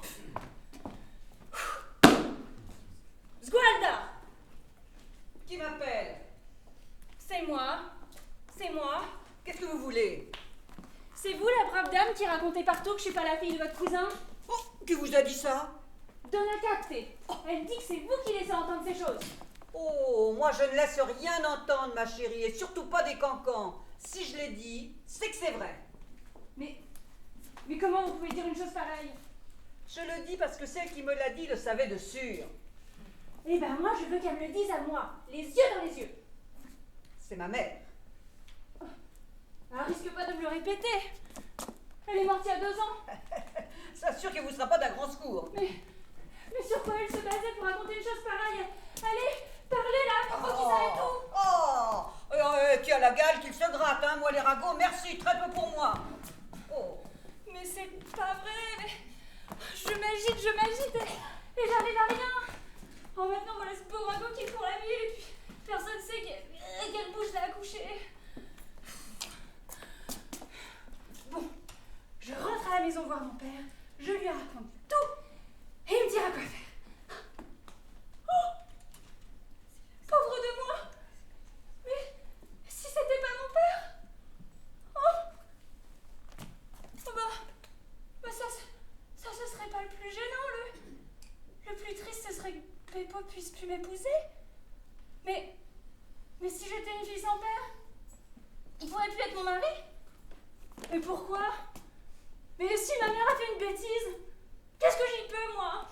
Sgualda! Qui m'appelle? C'est moi. C'est moi. Qu'est-ce que vous voulez? C'est vous la brave dame qui racontez partout que je suis pas la fille de votre cousin? Oh, qui vous a dit ça? Donna Cacte. Elle dit que c'est vous qui laissez entendre ces choses. Oh, moi je ne laisse rien entendre, ma chérie, et surtout pas des cancans. Si je l'ai dit, c'est que c'est vrai. Mais comment vous pouvez dire une chose pareille? Je le dis parce que celle qui me l'a dit le savait de sûr. Eh ben moi, je veux qu'elle me le dise à moi, les yeux dans les yeux. C'est ma mère. Ah, risque pas de me le répéter. Elle est morte il y a 2 ans. S'assure que vous ne serez pas d'un grand secours. Mais sur quoi elle se basait pour raconter une chose pareille? Allez, parlez là, il faut qu'ils arrêtent tout. Qui a la gale qu'il se gratte, hein, moi les ragots, merci, très peu pour moi. Oh. Mais c'est pas vrai, mais je m'agite et j'arrive à rien. Oh, maintenant, voilà ce pauvre ragot qui court la ville et puis personne sait quelle bouche l'a accouché. Bon, je rentre à la maison voir mon père, je lui raconte tout et il me dira quoi faire. Oh, pauvre de moi. Mais si c'était pas mon père. Oh bah ça ce serait pas le plus gênant, le plus triste ce serait que Peppo puisse plus m'épouser. Mais si j'étais une fille sans père, il pourrait plus être mon mari. Mais pourquoi? Mais si ma mère a fait une bêtise, qu'est-ce que j'y peux, moi?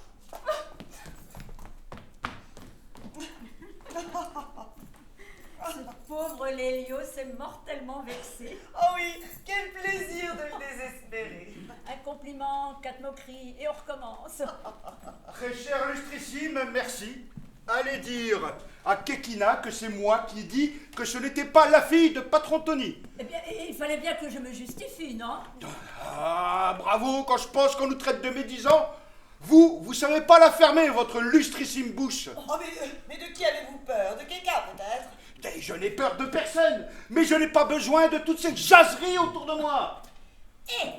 Ce pauvre Lélio s'est mortellement vexé. Oh oui, quel plaisir de le désespérer. Un compliment, 4 moqueries, et on recommence. Très cher Lustrissime, merci. Allez dire à Kekina que c'est moi qui dis que ce n'était pas la fille de Patron Tony. Eh bien, il fallait bien que je me justifie, non? Ah, bravo, quand je pense qu'on nous traite de médisants, vous savez pas la fermer, votre lustrissime bouche. Oh mais de qui avez-vous peur? De Keka peut-être? Je n'ai peur de personne, mais je n'ai pas besoin de toutes ces jaseries autour de moi. Hé,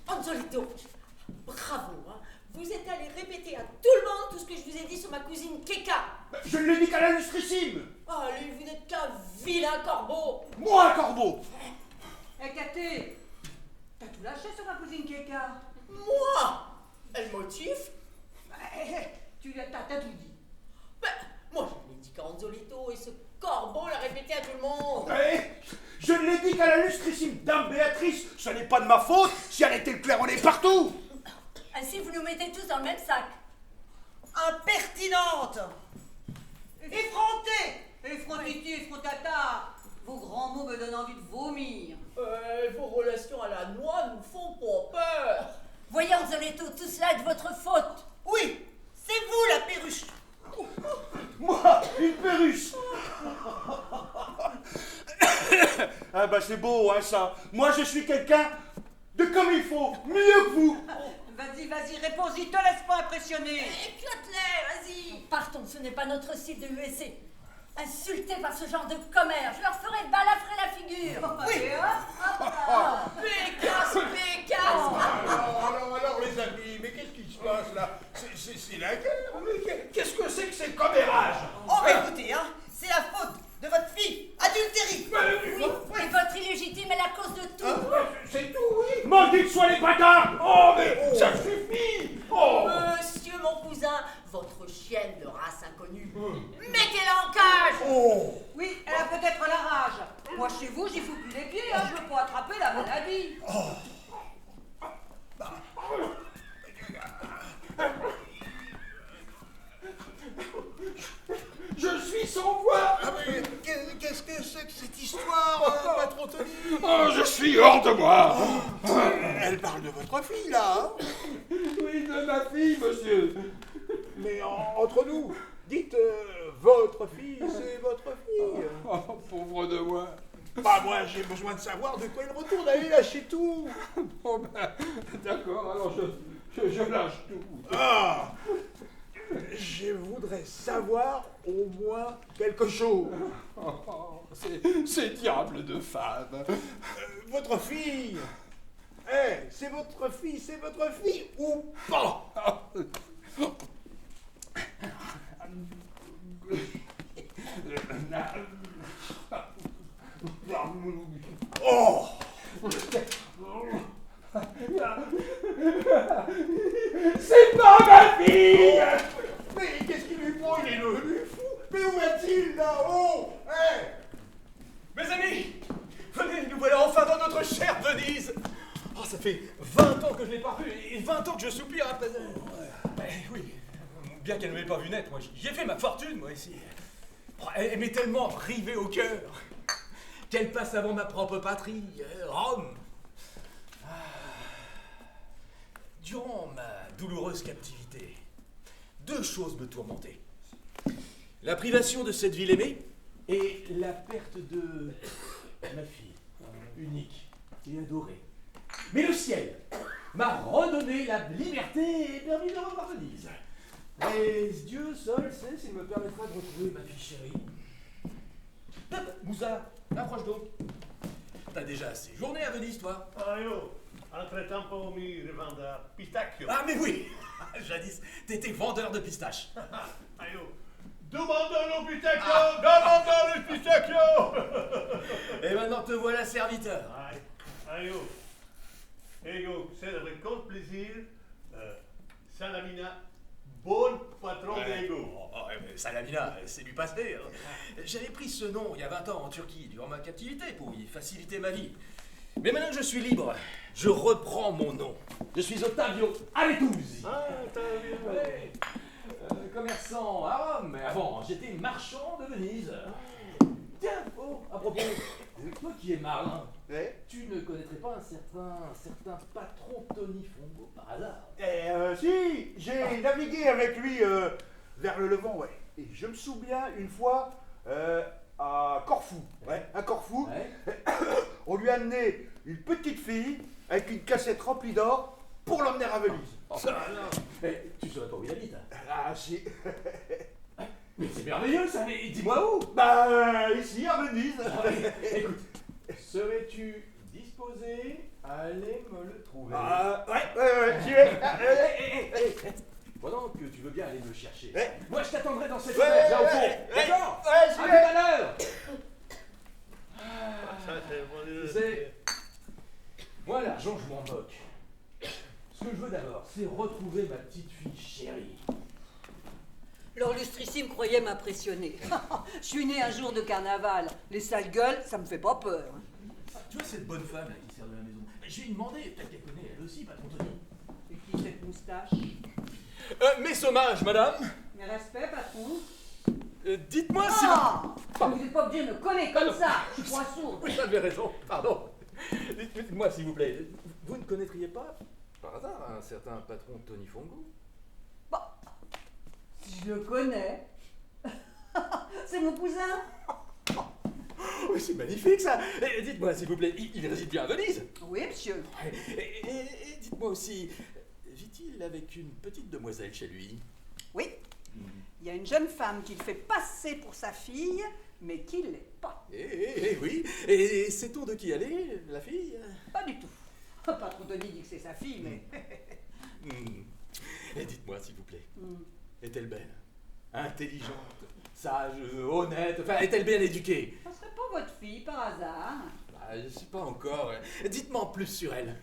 Anzolito, bravo, hein. Vous êtes allé répéter à tout le monde tout ce que je vous ai dit sur ma cousine Keka. Je ne l'ai dit qu'à la lustrissime. Allez, vous n'êtes qu'un vilain corbeau. Moi, un corbeau. Hé, Katé, t'as tout lâché sur ma cousine Keka? Moi? Elle motive? T'as tout dit. Ben, moi je l'ai dit qu'à Anzolito et ce corbeau l'a répété à tout le monde. Je ne l'ai dit qu'à la lustrissime dame Béatrice. Ce n'est pas de ma faute si elle était le claironné partout. Ainsi, vous nous mettez tous dans le même sac. Impertinente. Effrontée, effrontiti, effrontata. Vos grands mots me donnent envie de vomir. Vos relations à la noix nous font pas peur. Voyez, Anzoletto, tout cela est de votre faute. Oui, c'est vous la perruche. Moi, une perruche. Ah bah c'est beau, hein, ça. Moi, je suis quelqu'un de comme il faut, mieux que vous. Vas-y, réponds-y, te laisse pas impressionner. Éclate-les, vas-y. Partons, ce n'est pas notre style de l'USC. Insultés par ce genre de commère, je leur ferai balafrer la figure. Oui. Pécasse. Alors, les amis, mais qu'est-ce qui se passe là? C'est la guerre, mais qu'est-ce que c'est que ces commérages? Oh mais écoutez, hein, c'est la faute de votre fille, adultérie. Oui, et votre illégitime est la cause de tout. C'est tout, oui. Maudits soient les bâtards. Oh, mais ça suffit. Oh. Monsieur mon cousin, votre chienne de race inconnue, mettez-la en cage. Oh. Oui, elle a peut-être la rage. Moi, chez vous, j'y fous plus les pieds, hein, je veux pas attraper la maladie. fille sans voix. Ah mais qu'est-ce que c'est que cette histoire, patron Tony? Oh, je suis hors de moi. Elle parle de votre fille, là, hein? Oui, de ma fille, monsieur. Mais entre nous, dites votre fille, c'est votre fille. Oh, pauvre de moi. Bah moi, j'ai besoin de savoir de quoi il retourne. Allez, lâchez tout. Bon, ben, d'accord, alors je lâche tout. Ah, je voudrais savoir au moins quelque chose. Oh, ces diables de femmes. Votre fille, c'est votre fille ou pas? Oh! C'est pas ma fille! Mais qu'est-ce qu'il lui prend? Il est devenu fou! Mais où est-il là-haut? Mes amis, venez, nous voilà enfin dans notre chère Venise. Oh, ça fait 20 ans que je l'ai pas vue et 20 ans que je soupire après elle. Oui, bien qu'elle ne m'ait pas vu naître, moi j'y ai fait ma fortune, moi ici. Oh, elle m'est tellement rivée au cœur qu'elle passe avant ma propre patrie, Rome. Durant ma douloureuse captivité, 2 choses me tourmentaient. La privation de cette ville aimée et la perte de ma fille, unique et adorée. Mais le ciel m'a redonné la liberté et permis de revoir Venise. Mais Dieu seul sait s'il me permettra de retrouver ma fille chérie. Moussa, approche donc. T'as déjà séjourné à Venise, toi? Ah io, altrettempo mi rivenda pistacchio. Ah, mais oui. Jadis, t'étais vendeur de pistaches. Ah io, demandons le pistacchio, demandons le pistacchio. Et maintenant te voilà serviteur. Ah io, ego, c'est avec grand plaisir, Salamina, bon patron d'ego. Salamina, c'est du passé. J'avais pris ce nom il y a 20 ans en Turquie, durant ma captivité, pour y faciliter ma vie. Mais maintenant que je suis libre, je reprends mon nom. Je suis Ottavio Aletuzzi. Ah, Ottavio. Ouais. Commerçant à Rome, mais avant, j'étais marchand de Venise. Tiens, à propos, toi qui es marin, tu ne connaîtrais pas un certain patron Tony Fongo par hasard? Si, j'ai navigué avec lui vers le Levant, ouais. Et je me souviens une fois à Corfou, à Corfou, on lui a amené une petite fille avec une cassette remplie d'or pour l'emmener à Venise. Oh, tu saurais pas où il habite, hein? Ah si. Mais c'est merveilleux ça, mais dis-moi où? Bah ici à Venise. Écoute, serais-tu disposé à aller me le trouver? Ouais, j'y vais. Pendant que tu veux bien aller me chercher, Ouais. moi je t'attendrai dans cette auberge là au fond, d'accord? Ouais, j'y À vais. tout à l'heure. Tu sais, moi l'argent je m'en moque. Ce que je veux d'abord, c'est retrouver ma petite fille chérie. Leur lustrissime croyait m'impressionner. Je suis né un jour de carnaval. Les sales gueules, ça me fait pas peur. Tu vois cette bonne femme là qui sert de la maison? Je vais lui demander, peut-être qu'elle connaît elle aussi, patron Tony. Et qui cette moustache? Mes hommages, madame. Mes respects, patron. Dites-moi si Vous n'êtes pas obligé de me connaître comme ça. Je suis point sourd. vous avez raison, pardon. Dites-moi s'il vous plaît, vous ne connaîtriez pas, par hasard, un certain patron Tony Fongo? Bah, je le connais. C'est mon cousin. Oui, c'est magnifique ça. Dites-moi s'il vous plaît, il réside bien à Venise? Oui, monsieur. Et dites-moi aussi, vit-il avec une petite demoiselle chez lui? Oui. Il y a une jeune femme qu'il fait passer pour sa fille, mais qui ne l'est pas. Oui. Et sait-on de qui elle est, la fille? Pas du tout. Patron Tony dit que c'est sa fille, mais... Et dites-moi s'il vous plaît, est-elle belle, intelligente, sage, honnête, enfin, est-elle bien éduquée? Ça serait pas votre fille, par hasard? Je ne sais pas encore. Dites-moi en plus sur elle.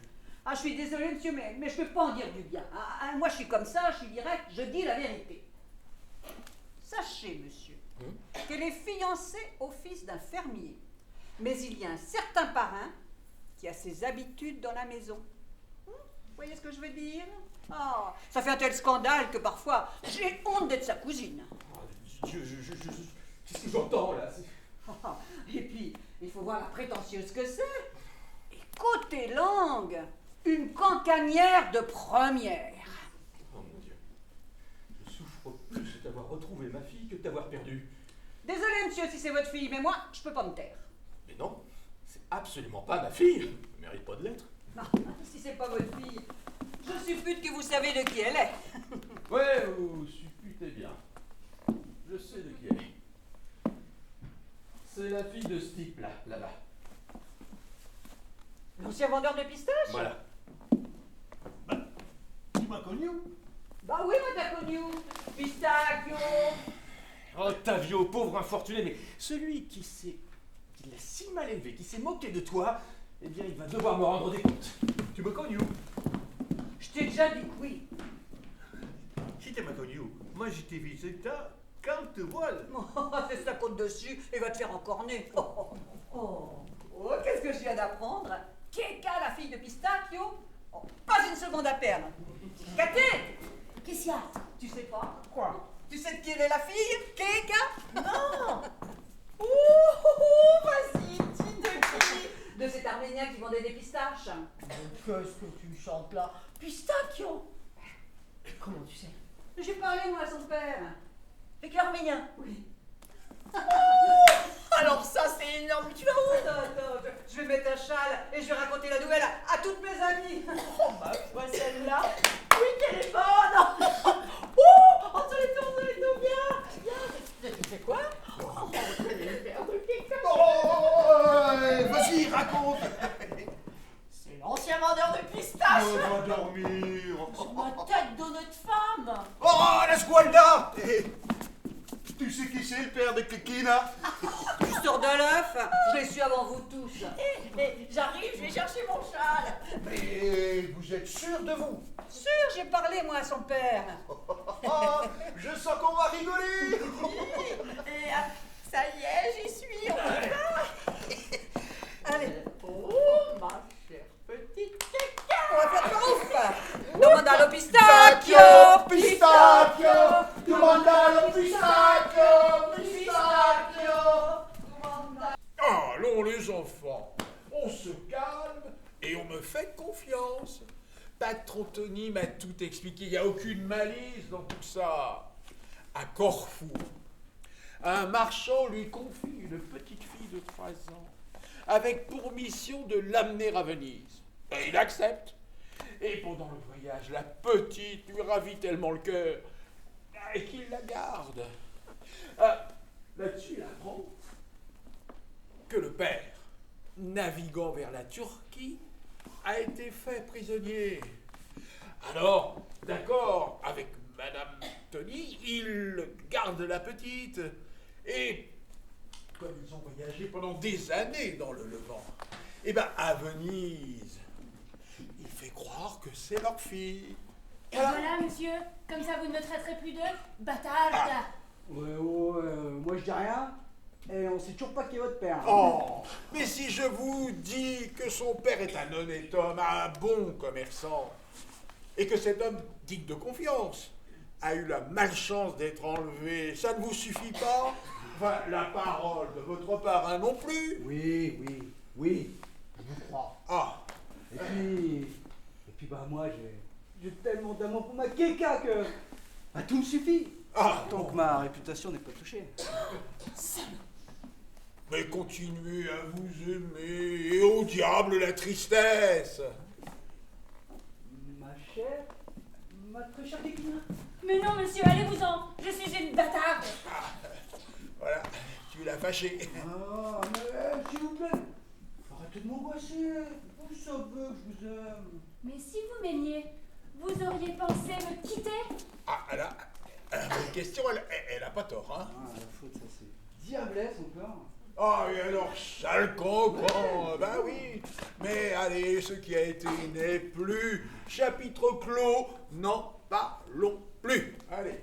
Ah, je suis désolée, monsieur, mais je peux pas en dire du bien. Moi, je suis comme ça, je suis direct, je dis la vérité. Sachez, monsieur, qu'elle est fiancée au fils d'un fermier. Mais il y a un certain parrain qui a ses habitudes dans la maison. Vous voyez ce que je veux dire? Ah, ça fait un tel scandale que parfois, j'ai honte d'être sa cousine. vois la prétentieuse que c'est. Et côté langue, une cancanière de première. Oh mon Dieu. Je souffre plus de t'avoir retrouvé ma fille que de t'avoir perdue. Désolé, monsieur, si c'est votre fille, mais moi, je peux pas me taire. Mais non, c'est absolument pas ma fille. Elle ne mérite pas de l'être. Non, si c'est pas votre fille, je suppute que vous savez de qui elle est. Ouais, vous supputez bien. Je sais de qui elle est. C'est la fille de ce type-là, là-bas. L'ancien vendeur de pistaches? Voilà. Tu m'as connu? Bah oui, moi t'as connu. Pistachio. Oh, Tavio, pauvre infortuné, mais celui qui l'a si mal élevé, qui s'est moqué de toi, eh bien, il va devoir me rendre des comptes. Tu me connais où? Je t'ai déjà dit que oui. Si tu m'as connu, moi je t'ai visité quand te voilà. C'est ça compte dessus et va te faire encorner. Oh, qu'est-ce que je viens d'apprendre? Keka, la fille de Pistachio? Oh, pas une seconde à perdre. Katé! Qu'est-ce qu'il y a? Tu sais pas? Quoi? Tu sais de qui elle est la fille? Keka? Non! Vas-y, dis de qui? De cet Arménien qui vendait des pistaches. Qu'est-ce que tu chantes là? Pistachio! Comment tu sais? J'ai parlé, moi, à son père. Avec l'Arménien? Oui. Alors ça c'est énorme, tu vas où? Attends, je vais mettre un châle et je vais raconter la nouvelle à toutes mes amies. Oh ma foi celle-là! Oui qu'elle est bonne! Oh! Entre les deux, viens! Tu fais quoi? Oh, Vas-y, raconte. c'est l'ancien vendeur de pistaches! On va dormir. Sur ma tête d'honnête femme! Oh, la sgualda. Tu sais qui c'est le père de Kikina? Tu sors de l'œuf, je l'ai su avant vous tous. J'arrive, je vais chercher mon châle! Mais vous êtes sûr de vous? Sûr, j'ai parlé, moi, à son père. Je sens qu'on va rigoler. Et ça y est, j'y suis, on y va! Allez, Oh ma chère petite caca! on va faire pas ouf. Demande à Pistachio! Pistachio, domandalo pistachio, pistachio. Allons les enfants, on se calme et on me fait confiance. Patron Tony m'a tout expliqué, il n'y a aucune malice dans tout ça. À Corfou, un marchand lui confie une petite fille de 3 ans, avec pour mission de l'amener à Venise. Et il accepte. Et pendant le voyage, la petite lui ravit tellement le cœur et qu'il la garde. Là-dessus, il apprend que le père, naviguant vers la Turquie, a été fait prisonnier. Alors, d'accord, avec Madame Tony, il garde la petite. Et comme ils ont voyagé pendant des années dans le Levant, et ben à Venise, il fait croire que c'est leur fille. Et voilà, monsieur, comme ça vous ne me traiterez plus de bâtarde. Ouais, moi je dis rien. Et on sait toujours pas qui est votre père. Oh, mais si je vous dis que son père est un honnête homme, un bon commerçant, et que cet homme digne de confiance a eu la malchance d'être enlevé, ça ne vous suffit pas? Enfin, la parole de votre parrain non plus. Oui, je vous crois. Ah, Et puis bah moi j'ai tellement d'amour pour ma Keka que bah, tout me suffit. Tant que ma réputation n'est pas touchée. mais continuez à vous aimer, et au diable la tristesse. Ma chère, ma très chère Kekina. Mais non, monsieur, allez-vous-en. Je suis une bâtarde. Voilà, tu l'as fâché. Ah, mais s'il vous plaît, arrêtez de m'angoisser. Vous savez que je vous aime. Mais si vous m'aimiez, vous auriez pensé me quitter? Ah, là, bonne question, elle a pas tort, hein. Ah, la faute, ça c'est diablesse encore. Ah, et alors, sale cancan, ben oui. Mais allez, ce qui a été n'est plus. Chapitre clos, n'en parlons plus. Allez,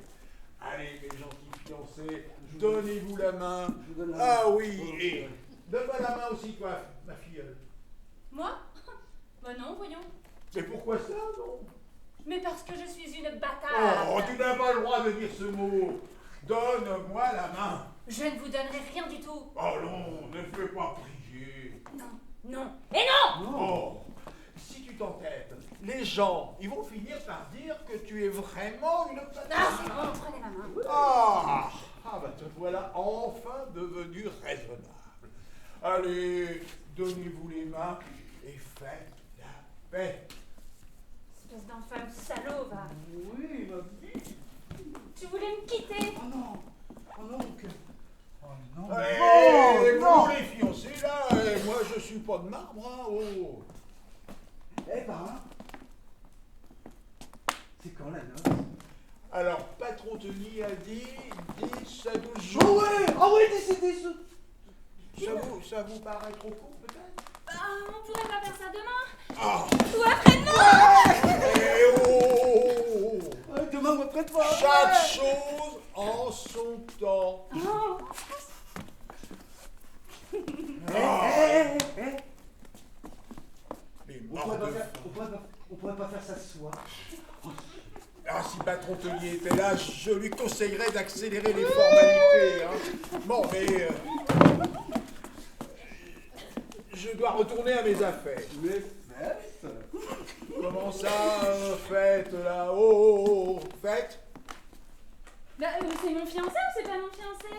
mes gentils fiancés, donnez-vous la main. Je vous donne la main. Ah oui, et donne-moi la main aussi, toi, ma filleule. Moi? Bah non, voyons. Mais pourquoi ça, non? Mais parce que je suis une bâtarde. Oh, tu n'as pas le droit de dire ce mot. Donne-moi la main. Je ne vous donnerai rien du tout. Oh non, ne fais pas prier. marier. Non, non et non. Oh, si tu t'entêtes, les gens, ils vont finir par dire que tu es vraiment une... Ah, c'est bon, prenez ma main. Ah bah te voilà enfin devenu raisonnable. Allez, donnez-vous les mains et faites la paix. Espèce d'infâme salaud, va. Oui, ma vie. Tu voulais me quitter. Oh non. Oh non, que... Oh non. Eh, non. vous les fiancés là, moi je suis pas de marbre, hein, oh. Eh, parrain. C'est quand la noce? Alors, Patron Tony a dit 10 à 12 Oh jours. ouais. Ah ouais, décidé. Ça vous paraît trop court peut-être? Bah, on pourrait pas faire ça demain. Ah. Ou après-demain. Eh oh. Demain ou après-demain. Chaque chose en son temps. Oh. Les On morts pourrait de pas faire, faim. on pourrait pas faire ça ce soir. Ah, si Patron Tony était là, je lui conseillerais d'accélérer les formalités. Hein. Bon, mais... je dois retourner à mes affaires. Mais fête. Comment ça, fête, là? Oh, fête? Bah, c'est mon fiancé ou c'est pas mon fiancé?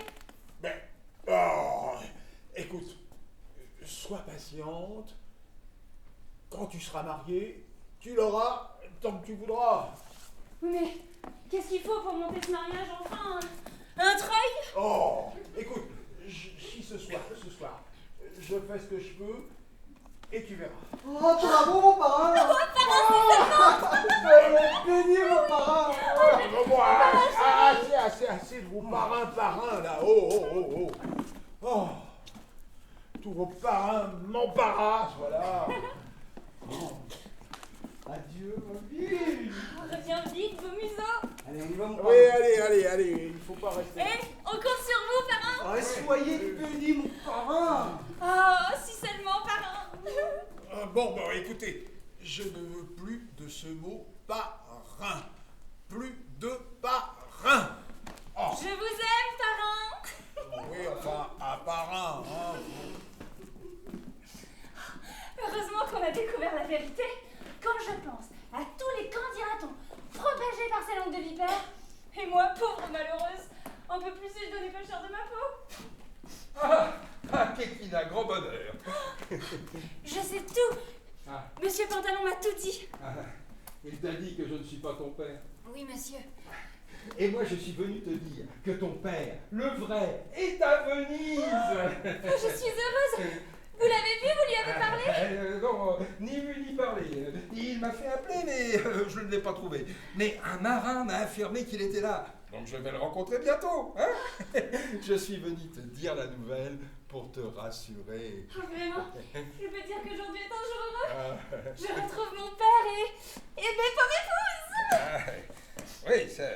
Ben, oh, écoute, sois patiente. Quand tu seras mariée, tu l'auras tant que tu voudras. Oui, mais qu'est-ce qu'il faut pour monter ce mariage enfin? Un treuil? Oh, écoute, si ce soir, je fais ce que je peux, et tu verras. Oh, bravo, mon parrain. Béni, mon parrain. Assez de vos parrains, là. Oh. Oh, tous vos parrains m'embarrassent, voilà. Adieu, ma vie. Reviens vite, vos museaux. Allez, on y va, mon Oui, parrain. allez, il faut pas rester. On compte sur vous, parrain. Ah, soyez bénis, mon parrain. Oh, si seulement, parrain. Bon, écoutez, je ne veux plus de ce mot parrain. Plus de parrain. Oh. Je vous aime, parrain. Oui, enfin, un parrain, hein. Heureusement qu'on a découvert la vérité. Quand je pense à tous les candidatons propagés par ces langues de vipère, et moi, pauvre malheureuse, un peu plus si je donnais pas cher de ma peau. Kékina, grand bonheur. Je sais tout. Ah. Monsieur Pantalon m'a tout dit. Il t'a dit que je ne suis pas ton père. Oui, monsieur. Et moi, je suis venu te dire que ton père, le vrai, est à Venise. Je suis heureuse. Vous l'avez vu, vous lui avez parlé? Non, ni vu ni parlé. Il m'a fait appeler, mais je ne l'ai pas trouvé. Mais un marin m'a affirmé qu'il était là. Donc je vais le rencontrer bientôt. Hein. Je suis venu te dire la nouvelle pour te rassurer. Oh, vraiment? Je peux dire qu'aujourd'hui est un jour heureux. Je retrouve mon père et mes pauvres épouses. Oui, ça...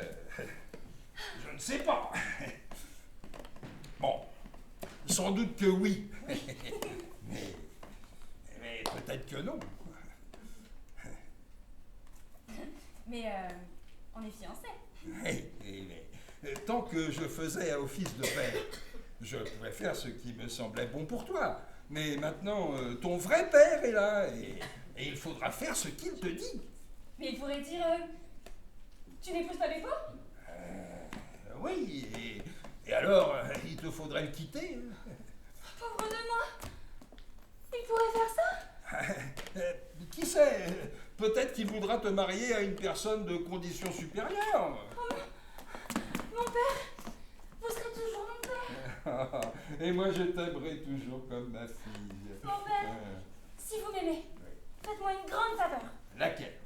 Je ne sais pas. Bon, sans doute que oui. Mais peut-être que non. Mais on est fiancés. Mais tant que je faisais office de père, je pouvais faire ce qui me semblait bon pour toi. Mais maintenant, ton vrai père est là et il faudra faire ce qu'il te dit. Mais il pourrait dire tu n'épouses pas Beppo? Oui, et alors, il te faudrait le quitter. Pauvre de moi. Il pourrait faire ça? Qui sait? Peut-être qu'il voudra te marier à une personne de condition supérieure. Oh, mon père, vous serez toujours mon père. Et moi, je t'aimerai toujours comme ma fille. Mon père, si vous m'aimez, faites-moi une grande faveur. Laquelle?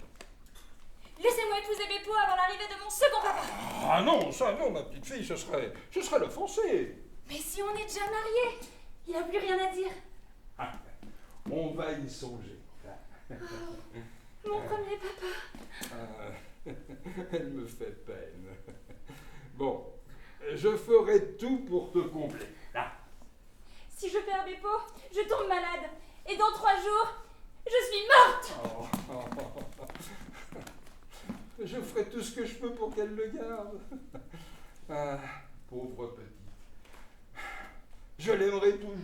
Laissez-moi épouser Beppo avant l'arrivée de mon second papa. Ah non, ça non, ma petite fille, ce serait l'offenser. Mais si on est déjà mariés, il n'a plus rien à dire. Ah, on va y songer. Mon premier papa. Elle me fait peine. Bon, je ferai tout pour te combler. Ah. Si je perds Beppo, je tombe malade. Et dans 3 jours, je suis morte. Je ferai tout ce que je peux pour qu'elle le garde. Ah, pauvre petite. Je l'aimerai toujours.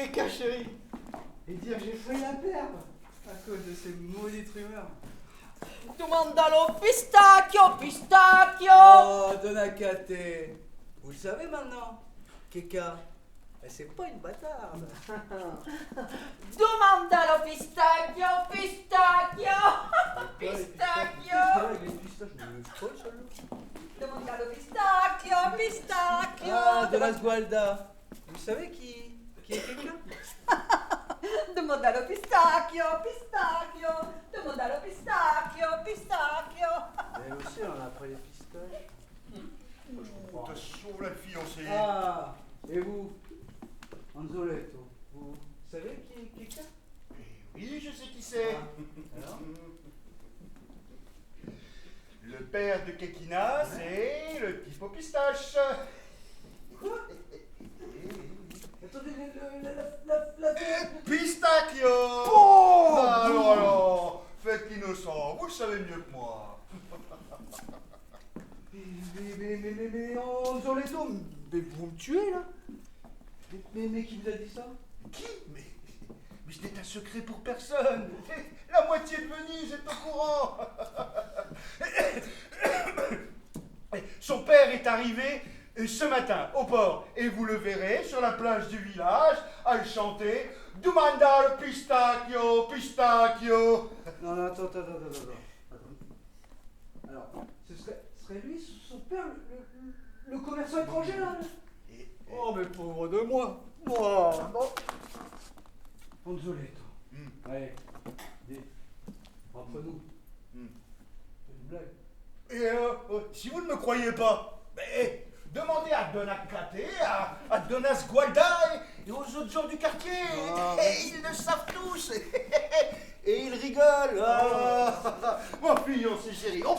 Keka chérie. Et dire j'ai failli la perdre à cause de ces maudites rumeurs. Domandalo pistacchio, pistacchio. Oh, Donacate. Vous le savez maintenant, Keka, c'est pas une bâtarde. Domandalo pistacchio, pistacchio, pistacchio. Les pistaches, mais folle celle-là. Domandalo pistacchio, pistacchio. Ah, de la Sgualda. Vous savez qui est Keka? Domandalo pistacchio, pistacchio. Domandalo pistacchio, pistacchio. Elle aussi, on a pris les pistaches. T'as sauvé la fiancée. Ah, et vous, Anzoletto, vous savez qui est Keka? Oui, je sais qui c'est. Alors Le père de Kekina, c'est le type aux pistaches. Quoi? Attendez, la Pistachio. Oh, alors, faites l'innocent, vous le savez mieux que moi. Mais, Anzoletto, mais vous me tuez là? Mais qui vous a dit ça? Qui? Mais ce n'est un secret pour personne. La moitié de Venise est au courant. Son père est arrivé ce matin au port et vous le verrez sur la plage du village à le chanter Domanda le pistacchio, pistacchio. Non, attends. Alors, ce serait lui, son père, le commerçant étranger là? Oh, mais pauvre de moi. Moi, non. Anzoletto. Allez, dis, entre nous. C'est une blague. Et si vous ne me croyez pas, demandez à Donacate, à Donas Gualda et aux autres gens du quartier. Ils le savent tous. Et ils rigolent. Mon fiancé chéri. Oh,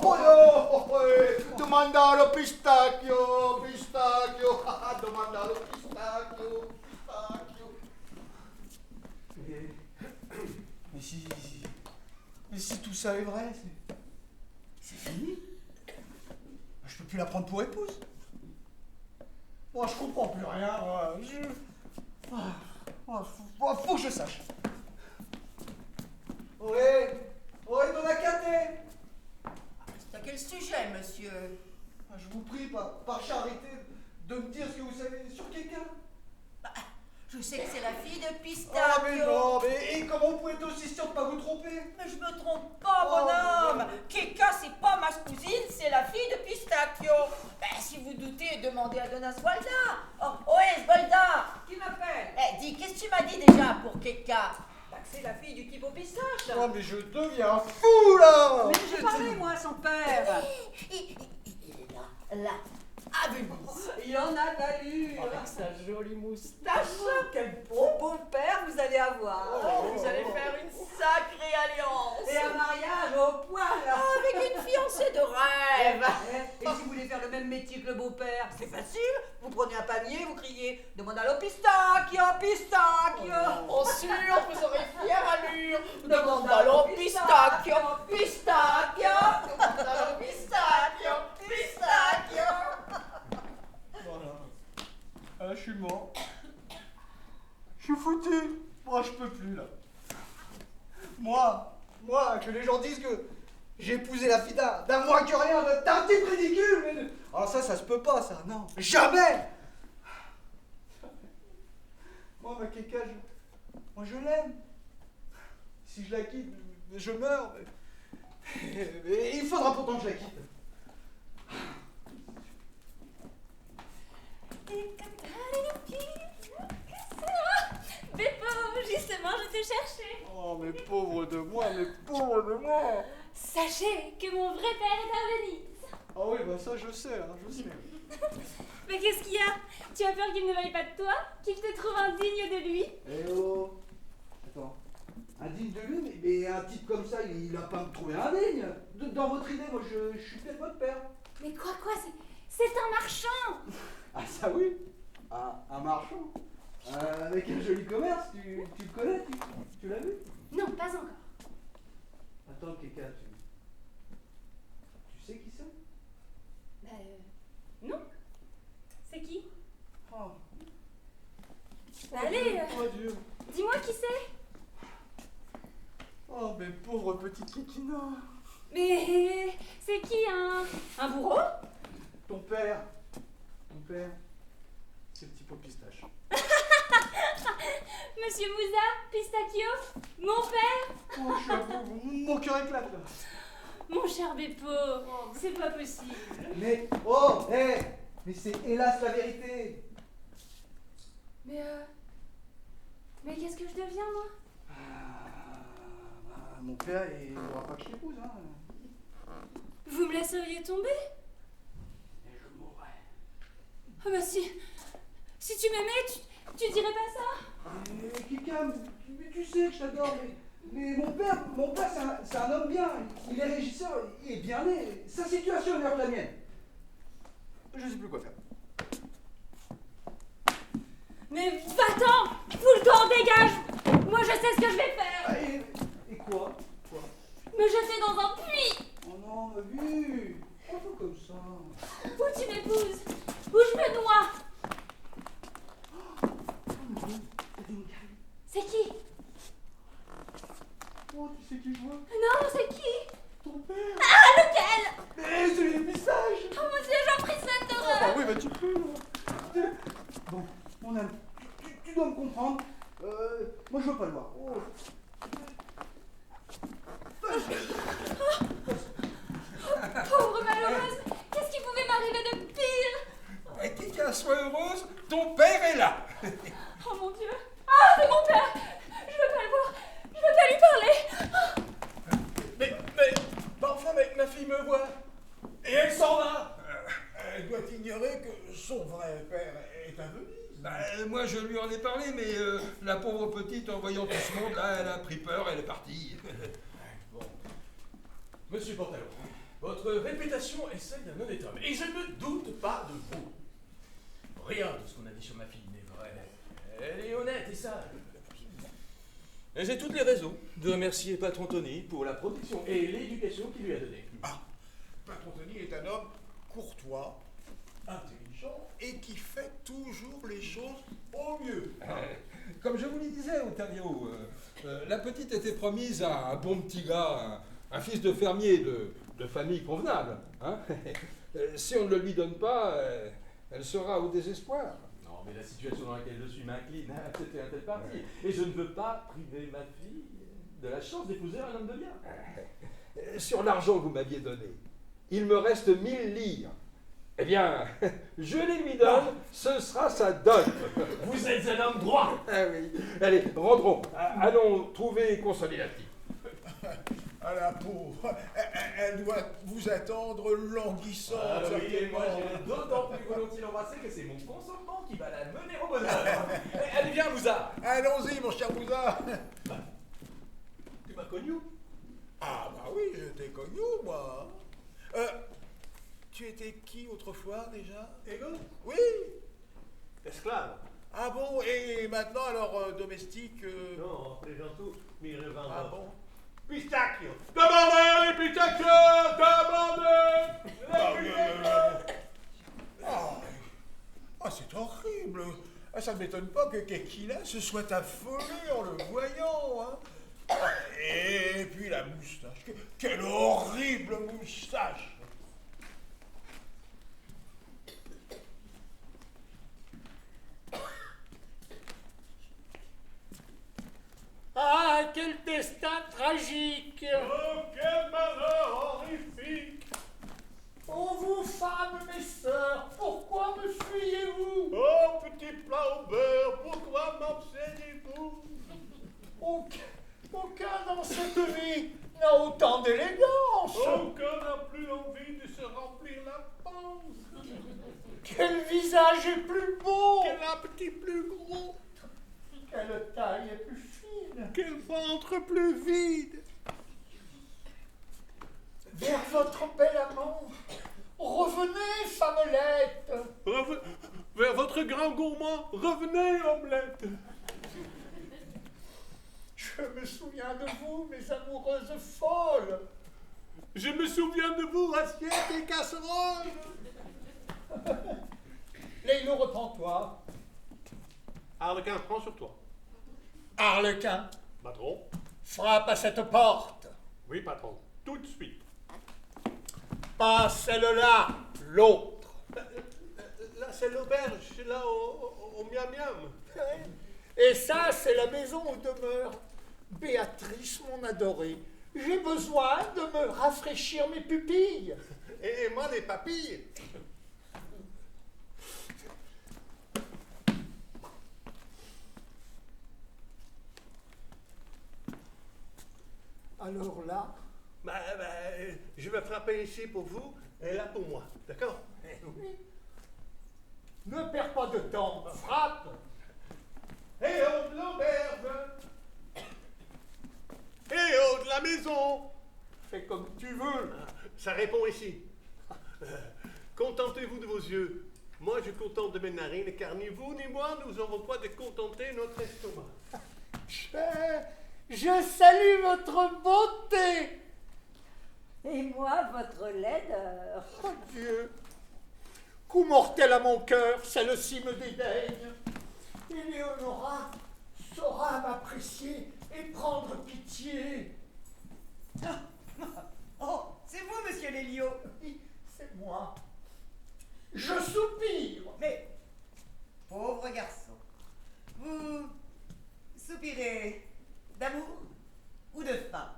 demanda le pistacchio, pistacchio. Demanda le pistacchio, pistacchio. Mais si tout ça est vrai, c'est fini. Je peux plus la prendre pour épouse. Moi, je comprends plus rien. Faut que je sache. Ouais, Donacate. C'est à quel sujet, monsieur? Je vous prie, par charité, de me dire ce que vous savez sur quelqu'un. Je sais que c'est la fille de Ah, Pistachio. mais non, et comment vous pouvez être aussi sûr de pas vous tromper? Mais je me trompe pas, bonhomme. Keka, c'est pas ma cousine, c'est la fille de Pistachio. Ben, si vous doutez, demandez à Donna Sgualda. Oh, Sgualda. Qui m'appelle? Dis, qu'est-ce que tu m'as dit déjà pour Keka? Bah, que c'est la fille du type aux pistaches. Oh, mais je deviens fou, là. Mais j'ai parlé, moi, à son père. Il est là, à Venise. Il en a d'allure. Avec sa jolie moustache. Quel beau père vous allez avoir. Vous allez faire une sacrée alliance. Et un mariage au poil. Avec une fiancée de rêve. Et si vous voulez faire le même métier que le beau-père, c'est facile. Vous prenez un panier, vous criez « Demande à pistacchio, pistacchio !» Oh sûr, vous aurez fière allure. Demande à l'eau pistacchio, pistacchio. Demande à l'eau pistacchio, pistacchio. Voilà. Je suis mort. Je suis foutu. Moi, je peux plus, là. Moi, que les gens disent que j'ai épousé la fille d'un moins que rien, d'un type ridicule. Mais... Alors ça se peut pas, ça. Non. Jamais. Moi, ma Keka, moi, je l'aime. Si je la quitte, je meurs. Mais il faudra pourtant que je la quitte. Beppo, justement, je te cherchais. Oh, mais pauvre de moi, Sachez que mon vrai père est à Venise. Ah oui, bah ça je sais. Mais qu'est-ce qu'il y a? Tu as peur qu'il ne veuille pas de toi? Qu'il te trouve indigne de lui? Eh oh. Attends. Indigne de lui, mais un type comme ça, il a pas me trouvé indigne. Dans votre idée, moi je suis peut-être votre père. Mais quoi, c'est un marchand. Ah ça oui. Un marchand. Avec un joli commerce, tu le connais, tu l'as vu? Non, pas encore. Attends, Keka, tu sais qui c'est? Non. C'est qui? Oh. Allez. Oh Dieu. Mais c'est qui un bourreau? Ton père. C'est le petit pot pistache. Monsieur Mouza, Pistachio, mon père? Oh, je suis un peu... Mon cœur éclate là. Mon cher Beppo, c'est pas possible. Mais, mais c'est hélas la vérité. Mais qu'est-ce que je deviens, moi? Mon père, il n'aura pas que je l'épouse, hein. Vous me laisseriez tomber? Et je mourrai. Ah bah si tu m'aimais, tu dirais pas ça? Mais Kika, mais tu sais que je t'adore, mais mon père c'est un homme bien. Il est régisseur, il est bien né. Sa situation est meilleure que la mienne. Je sais plus quoi faire. Mais va-t'en! Foule-toi, dégage! Moi je sais ce que je vais faire! Ah, et quoi? Me jeter dans un puits! Oh non, ma vue! Pas comme ça. Ou tu m'épouses, ou je me noie! C'est qui? Oh, tu sais qui je vois? Non, c'est qui? Ton père! Ah, lequel? Mais c'est les pistaches! Oh mon Dieu, j'en frissonne d'horreur! Ah oui, bah tu peux. Bon, mon âme, tu dois me comprendre. Moi, je veux pas le voir. Oh. Pauvre malheureuse, qu'est-ce qui pouvait m'arriver de pire? Kika, sois heureuse, ton père est là. Oh mon Dieu! Ah, c'est mon père! Je veux pas le voir! Je veux pas lui parler! Mais, enfin, ma fille me voit. Et elle s'en va. Elle doit ignorer que son vrai père est à Venise. Moi, je lui en ai parlé, mais la pauvre petite, en voyant tout ce monde, là, elle a pris peur, elle est partie. Bon. Monsieur Pantalon, votre réputation est celle d'un honnête homme, et je ne doute pas de vous. Rien de ce qu'on a dit sur ma fille n'est vrai. Elle est honnête et sage. Et j'ai toutes les raisons de remercier Patron Tony pour la protection et l'éducation qu'il lui a donnée. Ah, Patron Tony est un homme courtois, intelligent et qui fait toujours les choses au mieux. Comme je vous le disais, Ontario, la petite était promise à un bon petit gars, un fils de fermier de famille convenable. Hein. Si on ne le lui donne pas, elle sera au désespoir. Non, mais la situation dans laquelle je suis m'incline à accepter un tel parti. Et je ne veux pas priver ma fille de la chance d'épouser un homme de bien. Sur l'argent que vous m'aviez donné, il me reste 1000 livres. Eh bien, je les lui donne, ce sera sa dot. Vous êtes un homme droit. Ah oui. Allez, rentrons. Allons trouver Consolidati. Ah la pauvre, elle doit vous attendre languissante. Ah oui, et moi j'ai d'autant plus volontiers l'embrasser que c'est mon consentement qui va la mener au bonheur. Allez, viens, Mouza. Allons-y, mon cher Mouza. Tu m'as connu? Ah bah oui, je t'ai connu, moi. Tu étais qui autrefois déjà? Ego? Oui. Esclave. Ah bon, et maintenant alors domestique Non, les gens tous, mais ils revendent. Ah bon? Pistachio. Demandez les pistachio! Demandez! Ah, c'est horrible. Ah, ça ne m'étonne pas que Kekila se soit affolée en le voyant. Hein. Ah, et puis la moustache. Quelle horrible moustache. Ah, quel destin tragique! Oh, quel malheur horrifique! Oh, vous femmes, mes sœurs, pourquoi me fuyez-vous? Oh, petit plat au beurre, pourquoi m'obsédez-vous? Aucun dans cette vie n'a autant d'élégance! Aucun n'a plus envie de se remplir la panse! Quel visage est plus beau! Quel appétit plus gros! Quelle taille est plus fine! Quel ventre plus vide! Vers votre bel amant, revenez, femmelette! Vers votre grand gourmand, revenez, omelette! Je me souviens de vous, mes amoureuses folles! Je me souviens de vous, assiette et casserole! Lélo, repens-toi. Harlequin, prends sur toi. Harlequin, Patron? frappe à cette porte. Oui, patron. Tout de suite. Pas celle-là, l'autre. Là, c'est l'auberge, là, au Miam Miam. Et ça, c'est la maison où demeure Béatrice, mon adorée. J'ai besoin de me rafraîchir mes pupilles. Et moi, les papilles. Alors là, Je vais frapper ici pour vous et là pour moi. D'accord? oui. Ne perds pas de temps, frappe. Eh oh de l'auberge! Eh oh de la maison! Fais comme tu veux. Ça répond ici. Contentez-vous de vos yeux. Moi, je contente de mes narines, car ni vous ni moi, nous avons quoi de contenter notre estomac. Je salue votre beauté. Et moi, votre laideur. Oh Dieu. Coup mortel à mon cœur, celle-ci me dédaigne. Éléonora saura m'apprécier et prendre pitié. Oh, c'est vous, monsieur Lélio. Oui, c'est moi. Je soupire. Mais, pauvre garçon, vous soupirez d'amour ou de faim?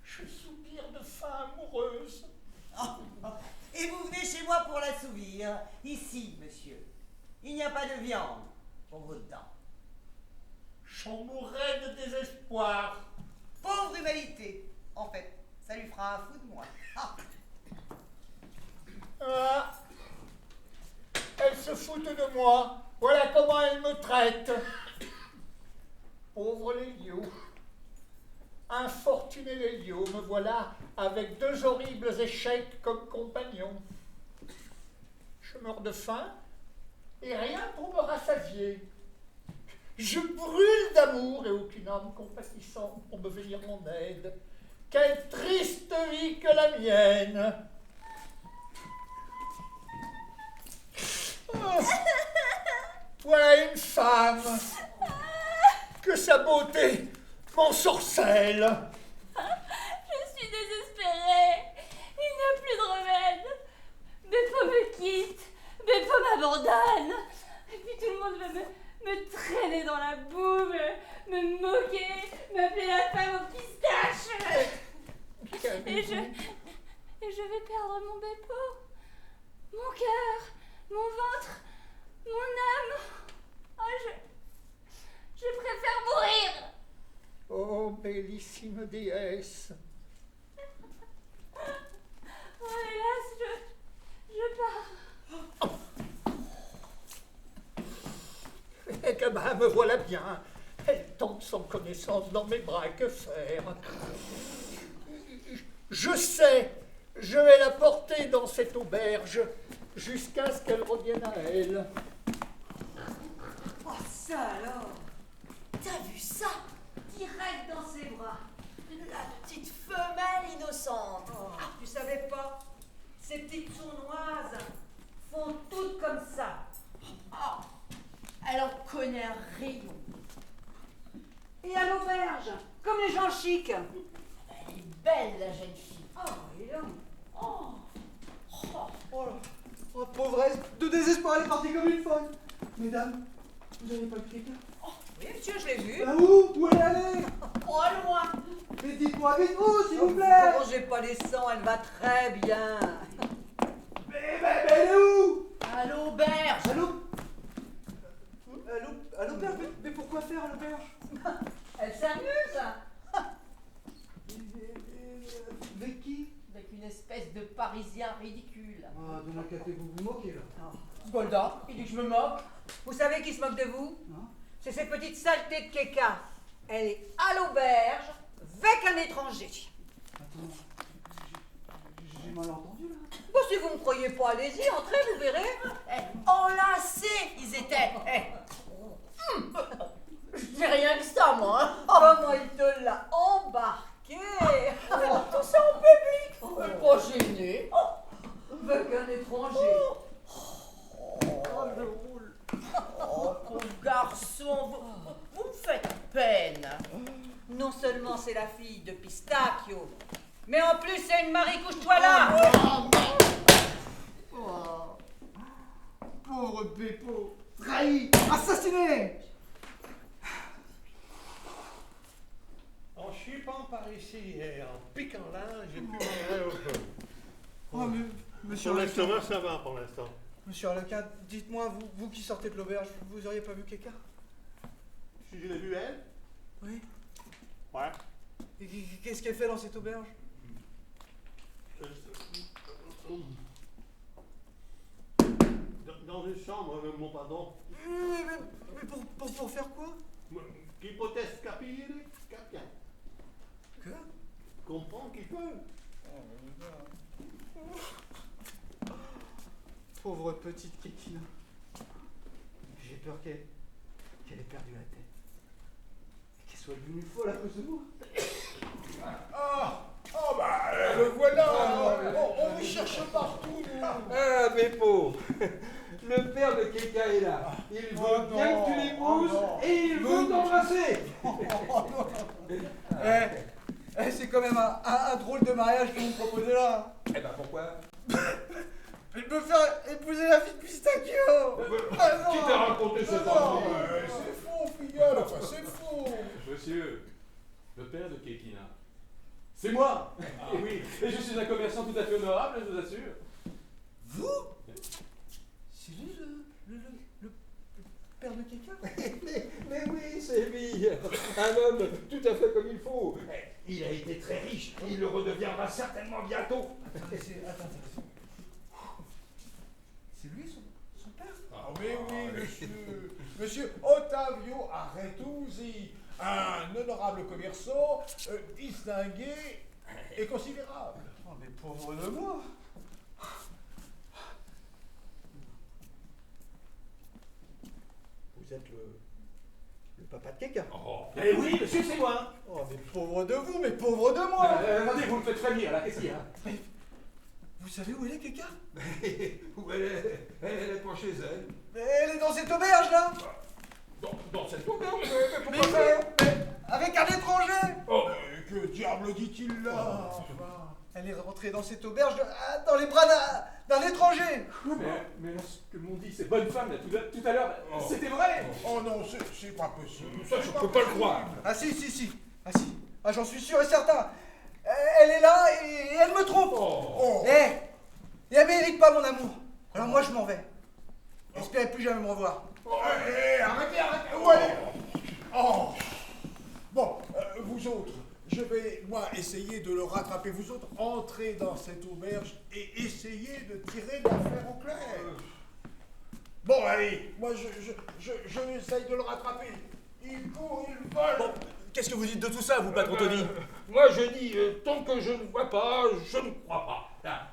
Je soupire de faim amoureuse. Et vous venez chez moi pour l'assouvir. Ici, monsieur, il n'y a pas de viande pour vos dents. J'en mourrais de désespoir. Pauvre humanité. En fait, ça lui fera un fou de moi. Ah, elle se fout de moi. Voilà comment elle me traite. Pauvre Lélio. Infortuné Lélio, me voilà avec 2 horribles échecs comme compagnons. Je meurs de faim et rien pour me rassasier. Je brûle d'amour et aucune âme compatissante pour me venir en aide. Quelle triste vie que la mienne! Ah, voilà une femme que sa beauté m'ensorcelle. Je suis désespérée. Il n'y a plus de remède. Beppo me quitte. Beppo m'abandonne. Et puis tout le monde va me traîner dans la boue, me moquer, m'appeler la femme aux pistaches. Et je vais perdre mon Beppo. Mon cœur, mon ventre, mon âme. Oh, je préfère mourir. Oh, bellissime déesse. Oh, hélas, je pars. Eh ben, me voilà bien. Elle tombe sans connaissance dans mes bras, que faire? Je sais, je vais la porter dans cette auberge jusqu'à ce qu'elle revienne à elle. Oh, ça alors! T'as vu ça? Direct dans ses bras. La petite femelle innocente. Tu savais pas? Ces petites sournoises font toutes comme ça. Oh, elle en connaît un rayon. Et à l'auberge, comme les gens chics. Elle est belle, la jeune fille. Oh, et là. Oh, Oh là, oh, pauvresse, de désespoir, elle est partie comme une folle. Mesdames, vous n'avez pas vu quelqu'un? Oui, monsieur, je l'ai vu. Là où elle est allée? pas loin. Mais dites-moi vite où, s'il vous plaît. Ne mangez pas les sangs, elle va très bien. Mais elle est où? À l'auberge. À l'auberge? Mais pourquoi faire à l'auberge? Elle s'amuse. Avec qui? Avec une espèce de Parisien ridicule. Ah, de la café, vous vous moquez là. Golda, il dit que je me moque. Vous savez qui se moque de vous? Non. C'est cette petite saleté de Keka. Elle est à l'auberge avec un étranger. Attends, j'ai mal entendu là. Bon, si vous ne me croyez pas, allez-y, entrez, vous verrez. Enlacés, ils étaient. Je dis rien que ça, moi. Hein. Comment il te l'a embarqué? Tout ça en public. Mais pas gêné. Avec un étranger. Oh, pauvre garçon, vous me faites peine. Non seulement c'est la fille de Pistachio, Mais en plus, c'est une Marie, couche-toi là. Oh, pauvre Beppo, trahi, assassiné. En chupant par ici et en piquant là, j'ai pu m'en au feu. Oh, mais, monsieur Pour Arlequin, l'estomac, ça va pour l'instant. monsieur Arlequin, dites-moi, vous qui sortez de l'auberge, vous auriez pas vu quelqu'un? Si je l'ai vue, elle? Oui. Ouais. Et qu'est-ce qu'elle fait dans cette auberge? Dans une chambre, mon pardon. Mais pour faire quoi? Qui potesse capire, capia. Que? Comprends qui peut. Pauvre petite Kékina. J'ai peur qu'elle ait perdu la tête. Et qu'elle soit devenue folle à cause de moi. Oh bah, le voilà. On vous cherche partout, nous. Ah, Beppo, le père de Keka est là. Il veut bien que tu l'épouses et il veut t'embrasser. C'est quand même un drôle de mariage que vous me proposez là. Eh ben pourquoi? Il peut faire épouser la fille de Pistachio. Qui t'a raconté cette enfant? C'est faux, filleul, enfin c'est faux. Monsieur, le père de Kekina. C'est moi. Et oui, et je suis un commerçant tout à fait honorable, je vous assure. Vous? C'est lui le père de Keka? Mais oui, c'est lui. Un homme tout à fait comme il faut. Il a été très riche. Il le redeviendra certainement bientôt. Attends. C'est lui son père? Ah oui, monsieur. Monsieur Ottavio Aretuzzi, un honorable commerçant, distingué et considérable. Oh, mais pauvre de moi. Vous êtes le papa de Keka? Eh oui, monsieur, c'est moi. Oh, mais pauvre de vous, mais pauvre de moi. Attendez, vous me faites frémir, là, qu'est-ce qu'il y a? Vous savez où elle est, Keka? Où elle est pas chez elle. Mais elle est dans cette auberge, là. Dans cette auberge? Mais avec un étranger. Oh, mais que diable dit-il là? Elle est rentrée dans cette auberge dans les bras d'un étranger. Mais là, ce que m'ont dit ces bonnes femmes, là, tout à l'heure, c'était vrai. Oh non, c'est pas possible. Ça, je peux pas le croire. Ah si. Ah, j'en suis sûr et certain. Elle est là et elle me trompe. Et elle mérite pas mon amour. Alors moi, je m'en vais. Espérez plus jamais me revoir. Arrêtez. Où allez? Oh. Bon, vous autres, je vais, moi, essayer de le rattraper. Vous autres, entrez dans cette auberge et essayez de tirer l'affaire au clair. Bon, allez, moi, je essaye de le rattraper. Il court, il vole. Bon, qu'est-ce que vous dites de tout ça, vous, patron Tony? Moi, je dis, tant que je ne vois pas, je ne crois pas. Là,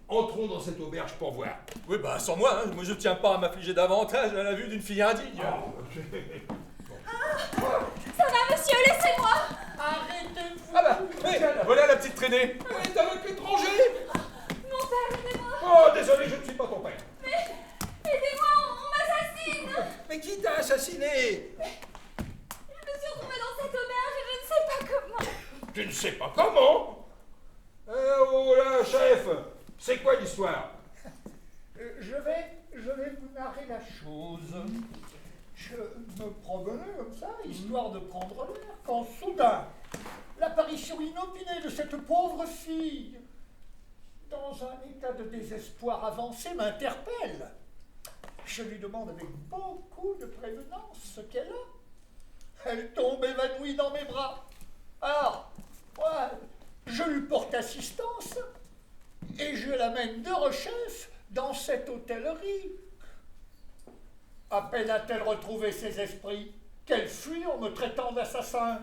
entrons dans cette auberge pour voir. Oui, bah, sans moi, hein. Moi, je tiens pas à m'affliger davantage à la vue d'une fille indigne. Ça va, monsieur, laissez-moi. Arrêtez-vous. Ah bah, oui, voilà la petite traînée. Elle est avec l'étranger. Mon père, aidez-moi. Oh, désolé, je ne suis pas ton père. Mais aidez-moi, on m'assassine. Mais qui t'a assassiné? Je me suis retrouvée dans cette auberge et je ne sais pas comment. Tu ne sais pas comment? Oh là, chef, c'est quoi l'histoire? Je vais vous narrer la chose. Je me promenais comme ça, histoire de prendre l'air, quand soudain, l'apparition inopinée de cette pauvre fille, dans un état de désespoir avancé, m'interpelle. Je lui demande avec beaucoup de prévenance ce qu'elle a. Elle tombe évanouie dans mes bras. Alors, moi, je lui porte assistance et je l'amène de rechef dans cette hôtellerie. À peine a-t-elle retrouvé ses esprits qu'elle fuit en me traitant d'assassin.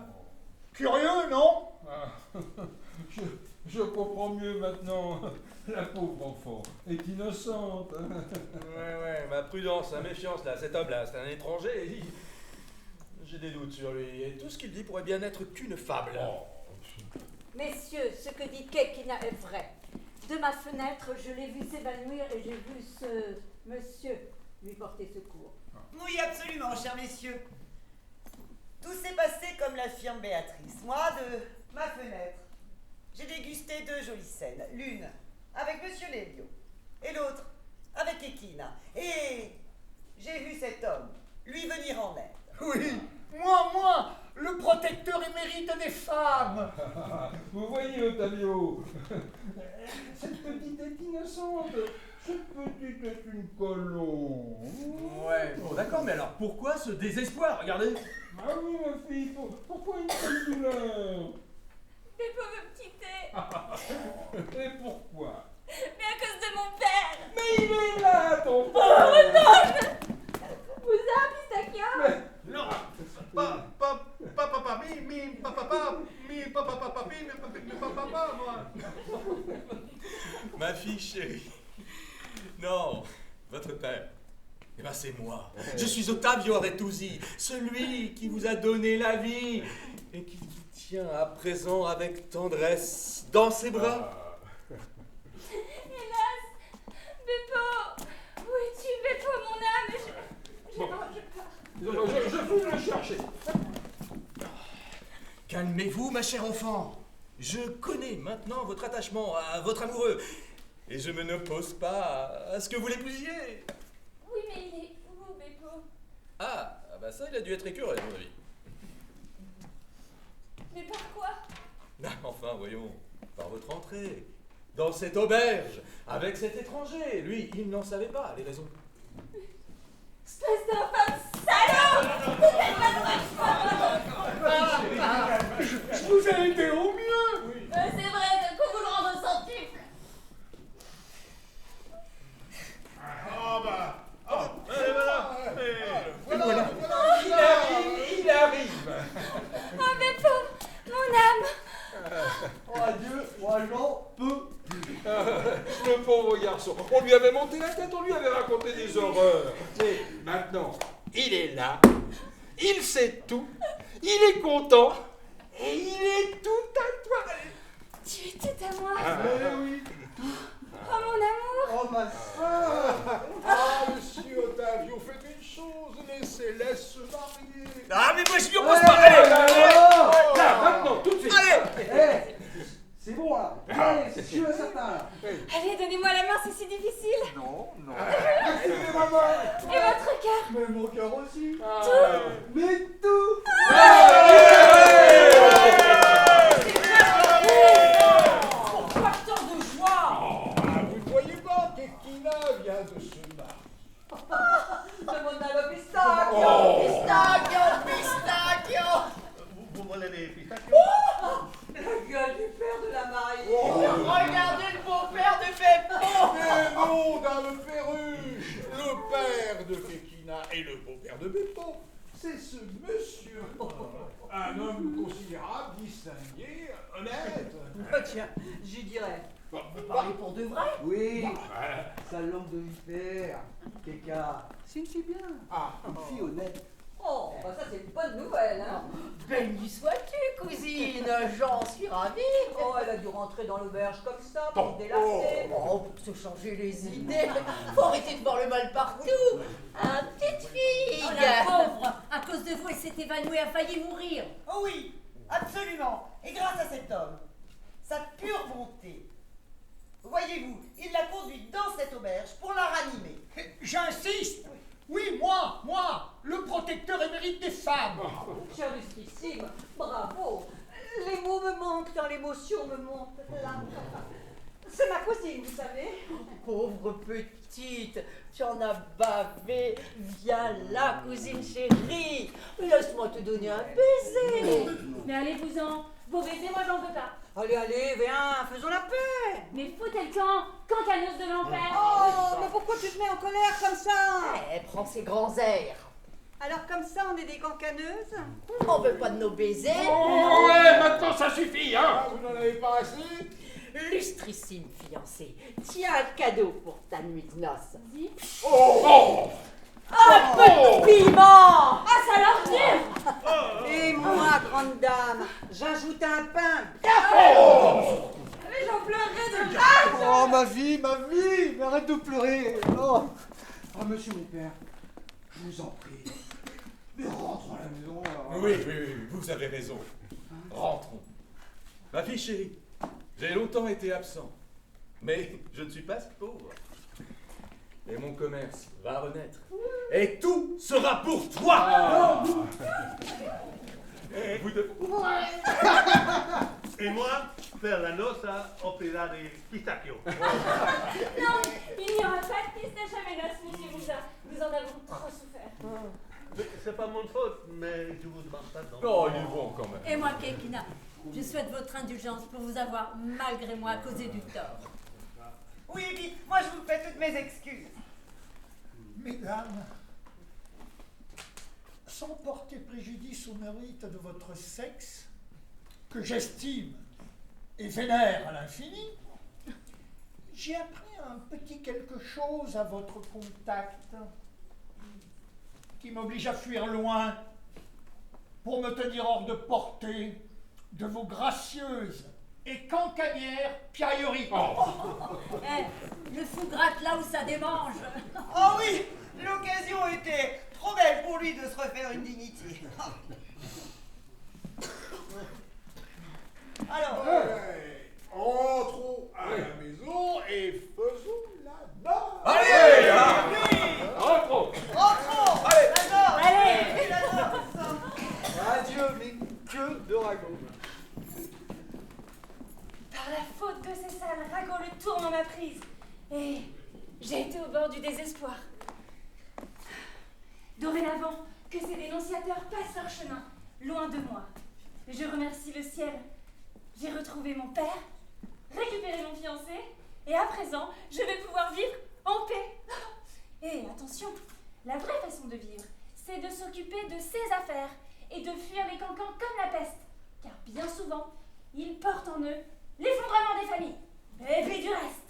Curieux, non? Je comprends mieux maintenant. La pauvre enfant est innocente. Ouais, ma prudence, la méfiance, là, cet homme-là, c'est un étranger. J'ai des doutes sur lui. Et tout ce qu'il dit pourrait bien être qu'une fable. Messieurs, ce que dit Kekina est vrai. De ma fenêtre, je l'ai vu s'évanouir et j'ai vu ce monsieur lui porter secours. Oui, absolument, chers messieurs. Tout s'est passé comme l'affirme Béatrice. Moi, de ma fenêtre, j'ai dégusté jolies scènes. L'une avec Monsieur Lelio et l'autre avec Ekina. Et j'ai vu cet homme lui venir en aide. Oui, moi, le protecteur émérite des femmes. Vous voyez, Ottavio, cette petite est innocente. Cette petite est une colombe. Ouais, bon d'accord, mais alors pourquoi ce désespoir? Regardez. Ah oui, ma fille, pourquoi une telle douleur? Beppo veut me quitter. Et pourquoi? Mais à cause de mon père. Mais il est là, ton Oh père. non, vous avez Pistachio? Non, Ma fille chérie. Non, votre père. Eh ben c'est moi. Je suis Ottavio Rettusi, celui qui vous a donné la vie et qui vous tient à présent avec tendresse dans ses bras. Hélas, Beppo. Où es-tu, Beppo, mon âme? Je fous le chercher. Calmez-vous, ma chère enfant. Je connais maintenant votre attachement à votre amoureux. Et je me n'oppose pas à ce que vous l'épousiez. Oui, mais il est où, Beppo? Ah, bah ça, il a dû être écœuré, à mon avis. Mais par quoi? Ah, enfin, voyons, par votre entrée, dans cette auberge, avec cet étranger. Lui, il n'en savait pas les raisons. Espèce d'infâme salaud! Je vous ai aidé au mieux. C'est vrai, qu'on vous le rende au centuple. Voilà. Il arrive. Oh, Beppo, mon âme. Oh, adieu, moi j'en peux plus. Le pauvre garçon. On lui avait monté la tête, on lui avait raconté des horreurs. Et maintenant, il est là, il sait tout, il est content, et il est tout à toi. Tu es tout à moi. Eh oui. Oh, mon amour. Oh, ma soeur. Ah, monsieur Ottavio, faites une chose, laissez-les se marier. Ah, mais moi, je lui oppose pas. Allez, Là, maintenant, tout de suite. allez. Eh, c'est bon là. Allez, c'est sûr et certain là. Allez, donnez-moi la main, c'est si difficile. Non, non. Et votre cœur? Mais mon cœur aussi. Tout. Mais tout. Pourquoi tant de joie? Ah, vous ne voyez pas qu'Ekina vient de se marier. Demande-la le pistachio. Pistachio. Vous volez des pistachios? La gueule du père de la mariée. Regardez le beau-père de Beppo. Mais non, dame Perruche, le père de Kekina et le beau-père de Beppo, c'est ce monsieur. Un homme considérable, distingué, honnête. Tiens, j'y dirais. Vous parlez pour de vrai? Oui. Sa langue de vipère. Keka. C'est une fille bien. Ah, Une fille honnête. Oh, bah ça c'est une bonne nouvelle, hein. Béni sois-tu, cousine. J'en suis ravie. Oh, elle a dû rentrer dans l'auberge comme ça pour se délasser. Oh, pour se changer les idées. Faut arrêter de voir le mal partout. Ah, petite fille. Oh, la pauvre. À cause de vous, elle s'est évanouie, a failli mourir. Oh oui, absolument. Et grâce à cet homme, sa pure bonté. Voyez-vous, il l'a conduite dans cette auberge pour la ranimer. J'insiste. Oui, moi, le protecteur émérite des femmes. Cher justissime, bravo. Les mots me manquent dans l'émotion me montent là. C'est ma cousine, vous savez. Pauvre petite, tu en as bavé. Viens là, cousine chérie. Laisse-moi te donner un baiser. Mais allez-vous-en. Vos baisers, moi, j'en veux pas. Allez, allez, viens, faisons la paix. Mais faut-elle quand canos de l'enfer? Oh, mais pourquoi tu te mets en colère comme ça? Prends ces grands airs. Alors comme ça, on est des cancaneuses? On veut pas de nos baisers. Oh, ouais, maintenant ça suffit, hein. Ah, vous n'en avez pas assez? Lustrissime fiancée, tiens un cadeau pour ta nuit de noces. Oh, Un peu de piment. Ah, ça leur tue! Et moi, grande dame, j'ajoute un pain. Mais j'en pleurerai de rage! Oh, ma vie, mais arrête de pleurer. Oh, oh monsieur mon père, je vous en prie. Mais rentrons à la maison. Alors. Oui, vous avez raison. Rentrons. Ma fille chérie, J'ai longtemps été absent, mais je ne suis pas pauvre. Et mon commerce va renaître. Et tout sera pour toi. Et, Vous deux. et moi, faire la noce offrira des pistachios. Non, il n'y aura pas de pistache à mes noces, monsieur Moussa. Nous en avons trop souffert. Mais c'est pas mon faute, mais je vous demande pas d'en Oh, il est bon quand même. Et moi, Kekina, je souhaite votre indulgence pour vous avoir, malgré moi, causé du tort. Oui, et puis, moi, je vous fais toutes mes excuses. Mesdames, sans porter préjudice au mérite de votre sexe, que j'estime et vénère à l'infini, j'ai appris un petit quelque chose à votre contact qui m'oblige à fuir loin pour me tenir hors de portée de vos gracieuses et cancanières piailleries. Eh, le fou gratte là où ça démange. Oh oui, l'occasion était trop belle pour lui de se refaire une dignité. Alors, Entrons à la maison et faisons la noce. Allez, oui, rentrons. rentrons. Allez. La noce. Allez. Oui, la noce. Adieu, mais que de ragots. Par la faute de ces sales ragots, le tourment m'a prise. Et j'ai été au bord du désespoir. Dorénavant, que ces dénonciateurs passent leur chemin, loin de moi. Je remercie le ciel. J'ai retrouvé mon père, récupéré mon fiancé, et à présent, je vais pouvoir vivre en paix. Et attention, la vraie façon de vivre, c'est de s'occuper de ses affaires et de fuir les cancans comme la peste. Car bien souvent, ils portent en eux l'effondrement des familles. Et puis du reste.